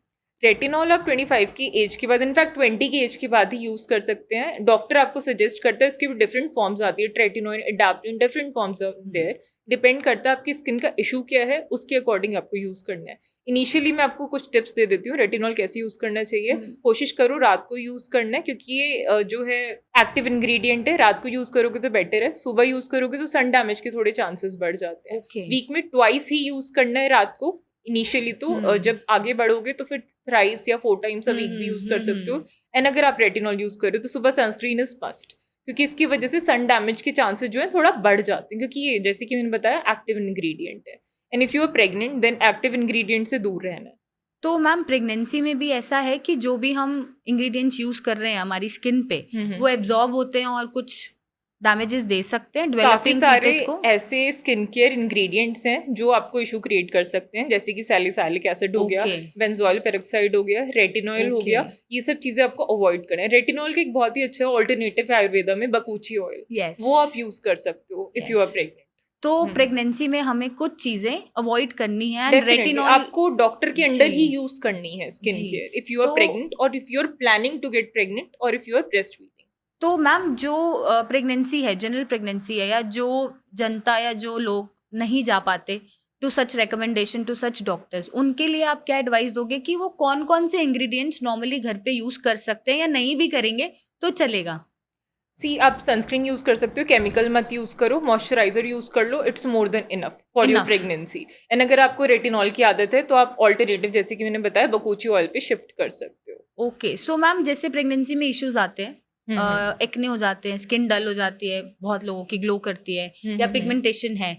रेटिनॉल आप 25 की एज के बाद, इनफैक्ट 20 की एज के बाद ही यूज कर सकते हैं। डॉक्टर आपको सजेस्ट करता है, उसकी भी डिफरेंट फॉर्म्स आती है, ट्रेटिनॉल, एडाप्टिन, डिफरेंट फॉर्म्स ऑफ देयर। डिपेंड करता है आपकी स्किन का इशू क्या है, उसके अकॉर्डिंग आपको यूज करना है। इनिशियली मैं आपको कुछ टिप्स दे देती हूँ रेटिनॉल कैसे यूज करना चाहिए। कोशिश करो रात को यूज करना है, क्योंकि ये जो है एक्टिव इंग्रेडिएंट है, रात को यूज करोगे तो बेटर है। सुबह यूज करोगे तो सन डैमेज के थोड़े चांसेस बढ़ जाते हैं। Okay. वीक में ट्वाइस ही यूज करना है रात को इनिशियली, तो जब आगे बढ़ोगे तो फिर थ्राइस या 4 टाइम्स अ वीक भी यूज कर सकते हो। एंड अगर आप रेटिनॉल यूज कर रहे हो तो सुबह सनस्क्रीन इज मस्ट, क्योंकि इसकी वजह से सन डैमेज के चांसेस जो है थोड़ा बढ़ जाते हैं, क्योंकि ये जैसे कि मैंने बताया एक्टिव इंग्रेडिएंट है। And if you are pregnant then active ingredient से दूर रहना है। तो मैम प्रेगनेंसी में भी ऐसा है कि जो भी हम इंग्रेडिएंट्स यूज कर रहे हैं हमारी स्किन पे वो एब्जॉर्ब होते हैं और कुछ डैमेजेस दे सकते हैं काफी डेवलपिंग सारे फीटस को? ऐसे स्किन केयर इंग्रेडिएंट्स हैं जो आपको इशू क्रिएट कर सकते हैं, जैसे कि सैलिसिलिक एसिड हो गया, बेंजोइल पेरोक्साइड हो गया, रेटिनॉल हो गया। ये सब चीजें आपको अवॉइड करना है। रेटिनॉल का एक बहुत ही अच्छा ऑल्टरनेटिव है आयुर्वेदा में, बकूची ऑयल। Yes. वो आप यूज कर सकते हो इफ यू आर प्रेग्नेंट। तो प्रेगनेंसी में हमें कुछ चीजें अवॉइड करनी है। Definitely, रेटिनॉल आपको डॉक्टर के अंडर जी। ही यूज करनी है स्किन जी। केयर, इफ यू आर तो- प्रेग्नेंट और if you are planning to get pregnant और if you are breast feeding. तो मैम जो प्रेगनेंसी है, जनरल प्रेगनेंसी है, या जो जनता या जो लोग नहीं जा पाते to such recommendation to such doctors, उनके लिए आप क्या एडवाइस दोगे कि वो कौन कौन से इंग्रेडिएंट्स नॉर्मली घर पे यूज कर सकते हैं, या नहीं भी करेंगे तो चलेगा? सी, आप सनस्क्रीन यूज कर सकते हो, केमिकल मत यूज करो, मॉइस्चराइजर यूज कर लो, it's more than enough for your Enough. Pregnancy. And अगर आपको रेटिनॉल की आदत है तो आप ऑल्टरनेटिव जैसे कि मैंने बताया बकूची ऑयल पे शिफ्ट कर सकते हो। ओके, सो मैम जैसे प्रेगनेंसी में इश्यूज आते हैं, एक्ने हो जाते हैं, स्किन डल हो जाती है, बहुत लोगों की ग्लो करती है, या पिगमेंटेशन है,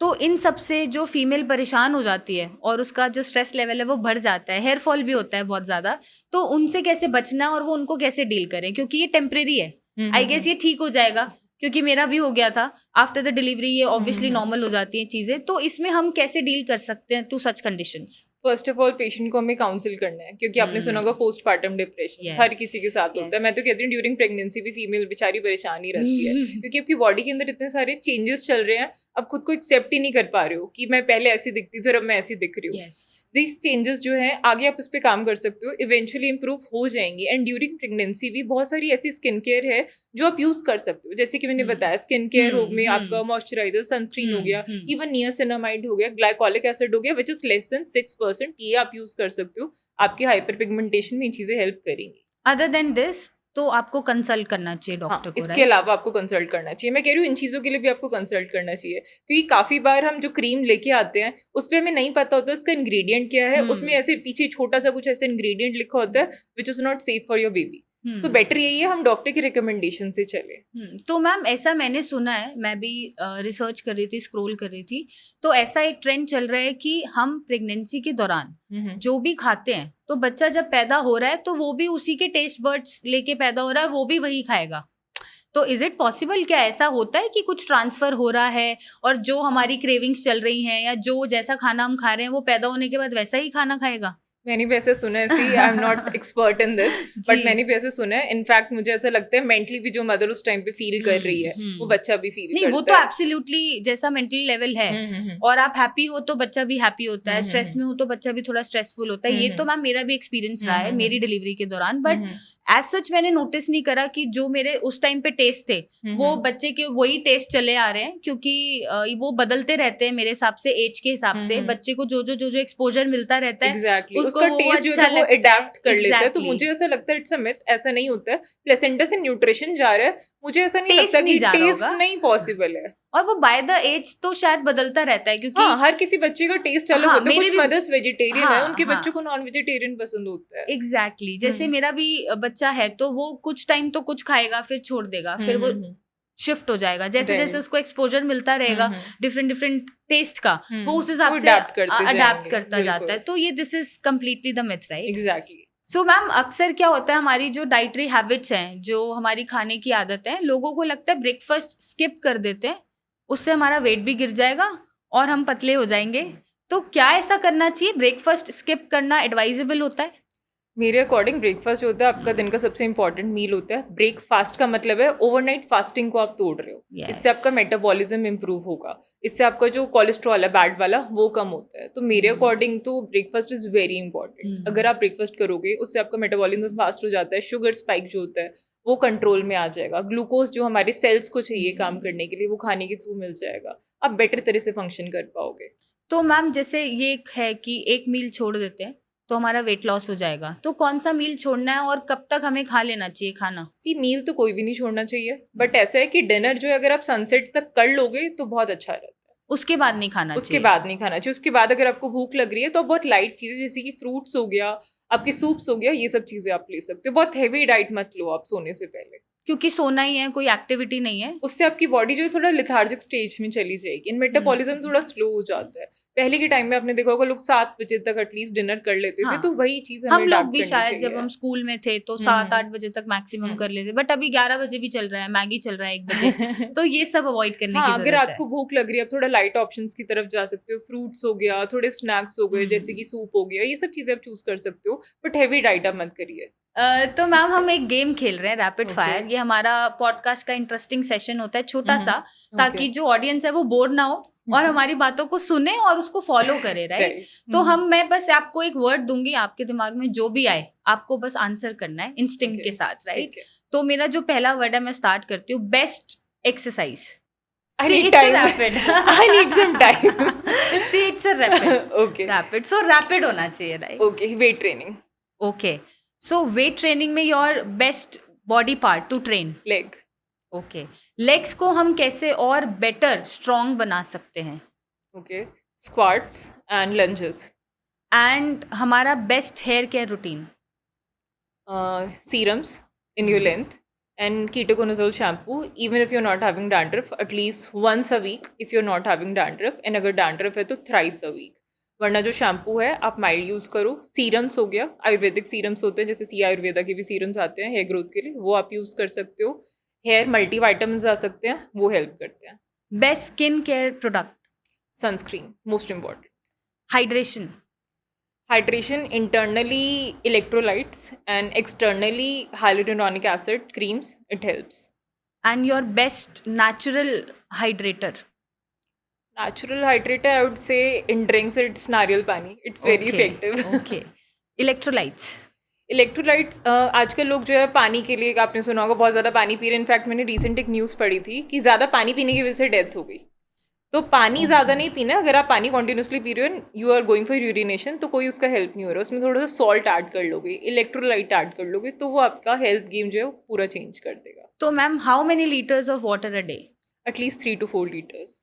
तो इन सब से जो फीमेल परेशान हो जाती है और उसका जो स्ट्रेस लेवल है वो बढ़ जाता है, हेयर फॉल भी होता है बहुत ज़्यादा, तो उनसे कैसे बचना है और वो उनको कैसे डील करें? क्योंकि ये टेम्परेरी है, आई गेस ये ठीक हो जाएगा, क्योंकि मेरा भी हो गया था आफ्टर द डिलीवरी, ये ऑब्वियसली नॉर्मल हो जाती हैं चीज़ें। तो इसमें हम कैसे डील कर सकते हैं to such conditions? First of all patient को हमें काउंसिल करना है, क्योंकि आपने सुना होगा पोस्टपार्टम डिप्रेशन Yes. हर किसी के साथ होता है। मैं तो कहती हूँ ड्यूरिंग प्रेगनेंसी भी फीमेल बेचारी परेशान ही रहती है, क्योंकि आपकी बॉडी के अंदर इतने सारे चेंजेस चल रहे हैं, अब खुद को एक्सेप्ट ही नहीं कर पा रहे हो कि मैं पहले ऐसी दिखती थी और अब मैं ऐसी दिख रही हूँ। Yes. दिस चेंजेस जो है आगे आप उस पर काम कर सकते हो, इवेंचुअली इंप्रूव हो जाएंगी। एंड ड्यूरिंग प्रेगनेंसी भी बहुत सारी ऐसी स्किन केयर है जो आप यूज कर सकते हो, जैसे कि मैंने बताया स्किन केयर में आपका मॉइस्चराइजर, सनस्क्रीन हो गया, इवन नियासिनामाइड हो गया, ग्लाइकोलिक एसिड हो गया, विच इज लेस देन 6%, ये आप यूज कर सकते हो। आपके हाइपर पिगमेंटेशन में ये चीजें हेल्प करेंगी। अदर देन दिस तो आपको कंसल्ट करना चाहिए डॉक्टर को, इसके अलावा आपको कंसल्ट करना चाहिए। मैं कह रही हूँ इन चीज़ों के लिए भी आपको कंसल्ट करना चाहिए, क्योंकि काफ़ी बार हम जो क्रीम लेके आते हैं उस पर हमें नहीं पता होता उसका इंग्रेडिएंट क्या है, उसमें ऐसे पीछे छोटा सा कुछ ऐसा इंग्रेडिएंट लिखा होता है which is not safe for your baby. तो बेटर यही है हम डॉक्टर की रिकमेंडेशन से चले। तो मैम ऐसा मैंने सुना है, मैं भी रिसर्च कर रही थी, स्क्रॉल कर रही थी, तो ऐसा एक ट्रेंड चल रहा है कि हम प्रेगनेंसी के दौरान जो भी खाते हैं, तो बच्चा जब पैदा हो रहा है तो वो भी उसी के टेस्ट बर्ड्स लेके पैदा हो रहा है, वो भी वही खाएगा। तो इज इट पॉसिबल, क्या ऐसा होता है कि कुछ ट्रांसफर हो रहा है और जो हमारी क्रेविंग्स चल रही हैं या जो जैसा खाना हम खा रहे हैं वो पैदा होने के बाद वैसा ही खाना खाएगा? मैंने भी ऐसे सुना है, see I am not expert in this, but जी। मैंने भी ऐसे सुना है। इनफैक्ट मुझे ऐसा लगता है मेंटली भी जो मदर उस टाइम पे फील कर रही है वो बच्चा भी फील नहीं, करता वो तो है। एब्सोल्युटली जैसा मेंटल लेवल है, और आप हैप्पी हो तो बच्चा भी हैप्पी होता है, स्ट्रेस में हो तो बच्चा भी थोड़ा स्ट्रेसफुल होता है। ये तो मैम मेरा भी एक्सपीरियंस रहा है मेरी डिलीवरी के दौरान, बट एज सच मैंने नोटिस नहीं करा कि जो मेरे उस टाइम पे टेस्ट थे वो बच्चे के वही टेस्ट चले आ रहे हैं, क्योंकि वो बदलते रहते हैं मेरे हिसाब से एज के हिसाब से। बच्चे को जो जो जो जो एक्सपोजर मिलता रहता है एग्जैक्टली उसको उसका वो टेस्ट जो अच्छा है वो लगता है। अडेप्ट कर लेता है। तो Exactly. मुझे ऐसा लगता है इट्स अ मिथ, ऐसा नहीं होता है। प्लेसेंटा से न्यूट्रिशन जा रहा है, मुझे ऐसा नहीं Taste लगता नहीं कि जा रहा टेस्ट होगा। नहीं पॉसिबल है। और वो बाय द एज तो शायद बदलता रहता है, क्योंकि हाँ, हर किसी बच्चे का टेस्ट अलग हाँ, होता है। मेरे कुछ भी- मदर्स वेजिटेरियन है, हाँ, उनके हाँ। बच्चों को नॉन वेजिटेरियन पसंद होता है। एग्जैक्टली जैसे मेरा भी बच्चा है तो वो कुछ टाइम तो कुछ खाएगा फिर छोड़ देगा, फिर वो शिफ्ट हो जाएगा जैसे Then- जैसे उसको एक्सपोजर मिलता रहेगा डिफरेंट डिफरेंट टेस्ट का, वो उस हिसाब वो से adapt करते अडेप्ट जाएंगे, करता जाता है। बिल्कुल। तो ये this is completely the myth, right? Exactly. So ma'am अक्सर क्या होता है, हमारी जो डाइटरी हैबिट्स हैं, जो हमारी खाने की आदत है, लोगों को लगता है ब्रेकफास्ट स्किप कर देते हैं उससे हमारा वेट भी गिर जाएगा और हम पतले हो जाएंगे। तो क्या ऐसा करना चाहिए? ब्रेकफास्ट स्किप करना एडवाइजेबल होता है? मेरे अकॉर्डिंग ब्रेकफास्ट जो होता है आपका दिन का सबसे इंपॉर्टेंट मील होता है। ब्रेकफास्ट का मतलब है ओवरनाइट फास्टिंग को आप तोड़ रहे हो। Yes. इससे आपका मेटाबॉलिज्म इंप्रूव होगा, इससे आपका जो कोलेस्ट्रॉल है बैड वाला वो कम होता है। तो मेरे अकॉर्डिंग तो ब्रेकफास्ट इज वेरी इंपॉर्टेंट। अगर आप ब्रेकफास्ट करोगे उससे आपका मेटाबॉलिज्म फास्ट हो जाता है, शुगर स्पाइक जो होता है वो कंट्रोल में आ जाएगा, ग्लूकोज जो हमारे सेल्स को चाहिए काम करने के लिए वो खाने के थ्रू मिल जाएगा, आप बेटर तरह से फंक्शन कर पाओगे। तो मैम जैसे ये एक है कि एक मील छोड़ देते हैं तो हमारा वेट लॉस हो जाएगा, तो कौन सा मील छोड़ना है और कब तक हमें खा लेना चाहिए खाना? सी मील तो कोई भी नहीं छोड़ना चाहिए, बट ऐसा है कि डिनर जो है अगर आप सनसेट तक कर लोगे तो बहुत अच्छा रहता है। उसके बाद नहीं खाना उसके चाहिए? बाद नहीं खाना चाहिए। उसके बाद अगर आपको भूख लग रही है तो बहुत लाइट चीजें जैसे कि फ्रूट्स हो गया, आपके सूप्स हो गया, ये सब चीजें आप ले सकते हो। बहुत हैवी डाइट मत लो आप सोने से पहले, क्योंकि सोना ही है, कोई एक्टिविटी नहीं है। उससे आपकी बॉडी जो है थोड़ा लिथार्जिक स्टेज में चली जाएगी, मेटाबॉलिज्म थोड़ा स्लो हो जाता है। पहले के टाइम में आपने देखा होगा लोग 7 बजे तक एटलीस्ट डिनर कर लेते थे। हाँ। तो वही चीज हम हमें लोग adapt भी करनी शायद जब चाहिए। हम स्कूल में थे तो 7-8 बजे तक मैक्सिमम कर लेते, बट अभी 11 बजे भी चल रहा है, मैगी चल रहा है 1 बजे। तो ये सब अवॉइड करने की हाँ, जरूरत अगर है। आपको भूख लग रही है आप थोड़ा लाइट ऑप्शंस की तरफ जा सकते हो। फ्रूट्स हो गया, थोड़े स्नैक्स हो गए जैसे कि सूप हो गया, ये सब चीजें आप चूज कर सकते हो, बट हैवी डाइट आप मत करिए। तो मैम हम एक गेम खेल रहे हैं, रैपिड Okay. फायर। ये हमारा पॉडकास्ट का इंटरेस्टिंग सेशन होता है, छोटा सा, ताकि Okay. जो ऑडियंस है वो बोर ना हो और हमारी बातों को सुने और उसको फॉलो करे, राइट? Right. तो मैं बस आपको एक वर्ड दूंगी, आपके दिमाग में जो भी आए आपको बस आंसर करना है इंस्टिंक्ट Okay. के साथ, राइट? ठीक है। तो मेरा जो पहला वर्ड है मैं स्टार्ट करती हूँ, best exercise. I See, need it's a time. rapid. I need some time. See, it's a rapid. Okay. Rapid. So rapid होना चाहिए, right? Okay, weight training. Okay. So weight training में your best body part to train. Leg. Okay, legs को हम कैसे और बेटर स्ट्रॉन्ग बना सकते हैं? Okay. Squats and lunges. And हमारा best hair care routine? Serums in your length and ketoconazole shampoo even if you're not having dandruff at least once a week if you're not having dandruff, and अगर dandruff है तो thrice a week। वरना जो शैम्पू है आप माइल्ड यूज करो। सीरम्स हो गया, आयुर्वेदिक सीरम्स होते हैं जैसे सी आयुर्वेदा के भी सीरम्स आते हैं हेयर ग्रोथ के लिए, वो आप यूज कर सकते हो। हेयर मल्टी वाइटामिन आ सकते हैं, वो हेल्प करते हैं। Best skin care product? Sunscreen most important. Hydration? Hydration internally electrolytes and externally hyaluronic acid creams, it helps. And your best natural hydrator? Natural hydrator, I would say in drinks it's नारियल पानी, it's very effective. Okay, electrolytes? Electrolytes आजकल लोग जो है पानी के लिए, आपने सुना होगा, बहुत ज़्यादा पानी पी रहे हैं। इनफैक्ट मैंने रिसेंट एक न्यूज़ पढ़ी थी कि ज़्यादा पानी पीने की वजह से डेथ हो गई। तो पानी ज़्यादा नहीं पीना। अगर आप पानी कॉन्टिन्यूसली पी रहे हो, you are going for urination, तो कोई उसका हेल्प नहीं हो रहा। उसमें थोड़ा सा सॉल्ट ऐड कर लोगे, इलेक्ट्रोलाइट ऐड कर लोगे, तो वो आपका हेल्थ गेम जो है वो पूरा चेंज कर देगा। तो ma'am how many litres of water a day? At least 3 to 4 liters.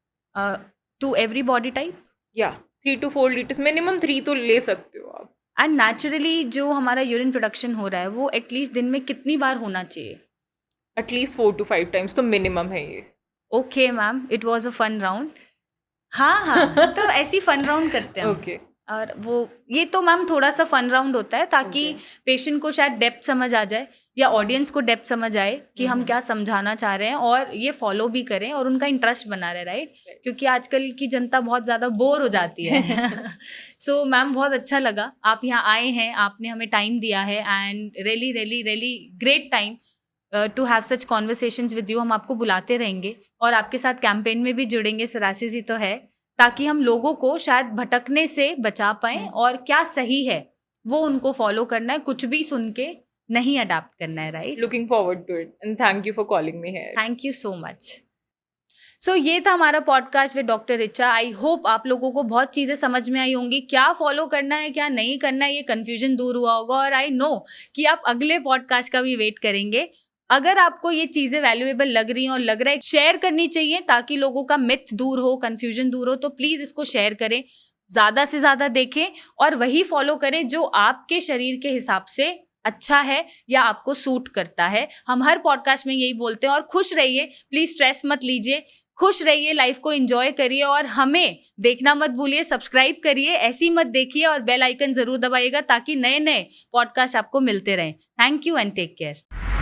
To every body type? या 3 to 4 liters, मिनिमम 3 तो ले सकते हो आप। एंड नेचुरली जो हमारा यूरिन प्रोडक्शन हो रहा है वो एटलीस्ट दिन में कितनी बार होना चाहिए? एटलीस्ट 4 to 5 times तो मिनिमम है ये। Okay ma'am, it was a fun round. हाँ हाँ, तो ऐसी फन राउंड करते हैं हम। ओके। और वो ये तो मैम थोड़ा सा फन राउंड होता है ताकि पेशेंट को शायद डेप्थ समझ आ जाए या ऑडियंस को डेप्थ समझ आए कि हम क्या समझाना चाह रहे हैं और ये फॉलो भी करें और उनका इंटरेस्ट बना रहे, राइट? क्योंकि आजकल की जनता बहुत ज़्यादा बोर हो जाती है। सो मैम बहुत अच्छा लगा आप यहाँ आए हैं, आपने हमें टाइम दिया है and really really really great time to have such conversations with you. हम आपको बुलाते रहेंगे और आपके साथ कैंपेन में भी जुड़ेंगे, सोरायसिस ही तो है, ताकि हम लोगों को शायद भटकने से बचा पाएं और क्या सही है वो उनको फॉलो करना है, कुछ भी सुन के नहीं अडाप्ट करना है, right? Looking forward to it and thank you for calling me here. Thank you so much. So ये था हमारा podcast with doctor Richa. I hope आप लोगों को बहुत चीज़ें समझ में आई होंगी, क्या फॉलो करना है क्या नहीं करना है, ये कन्फ्यूजन दूर हुआ होगा और आई नो कि आप अगले पॉडकास्ट का भी वेट करेंगे। अगर आपको ये चीज़ें वैल्यूएबल लग रही हैं और लग रहा है शेयर करनी चाहिए ताकि लोगों का मिथ दूर हो, कन्फ्यूजन दूर हो, तो प्लीज़ इसको शेयर करें, ज़्यादा से ज़्यादा देखें और वही फॉलो करें जो आपके शरीर के हिसाब से अच्छा है या आपको सूट करता है। हम हर पॉडकास्ट में यही बोलते हैं। और खुश रहिए, प्लीज़ स्ट्रेस मत लीजिए, खुश रहिए, लाइफ को एंजॉय करिए और हमें देखना मत भूलिए, सब्सक्राइब करिए, ऐसी मत देखिए और बेल आइकन ज़रूर दबाइएगा ताकि नए नए पॉडकास्ट आपको मिलते रहें। Thank you and take care.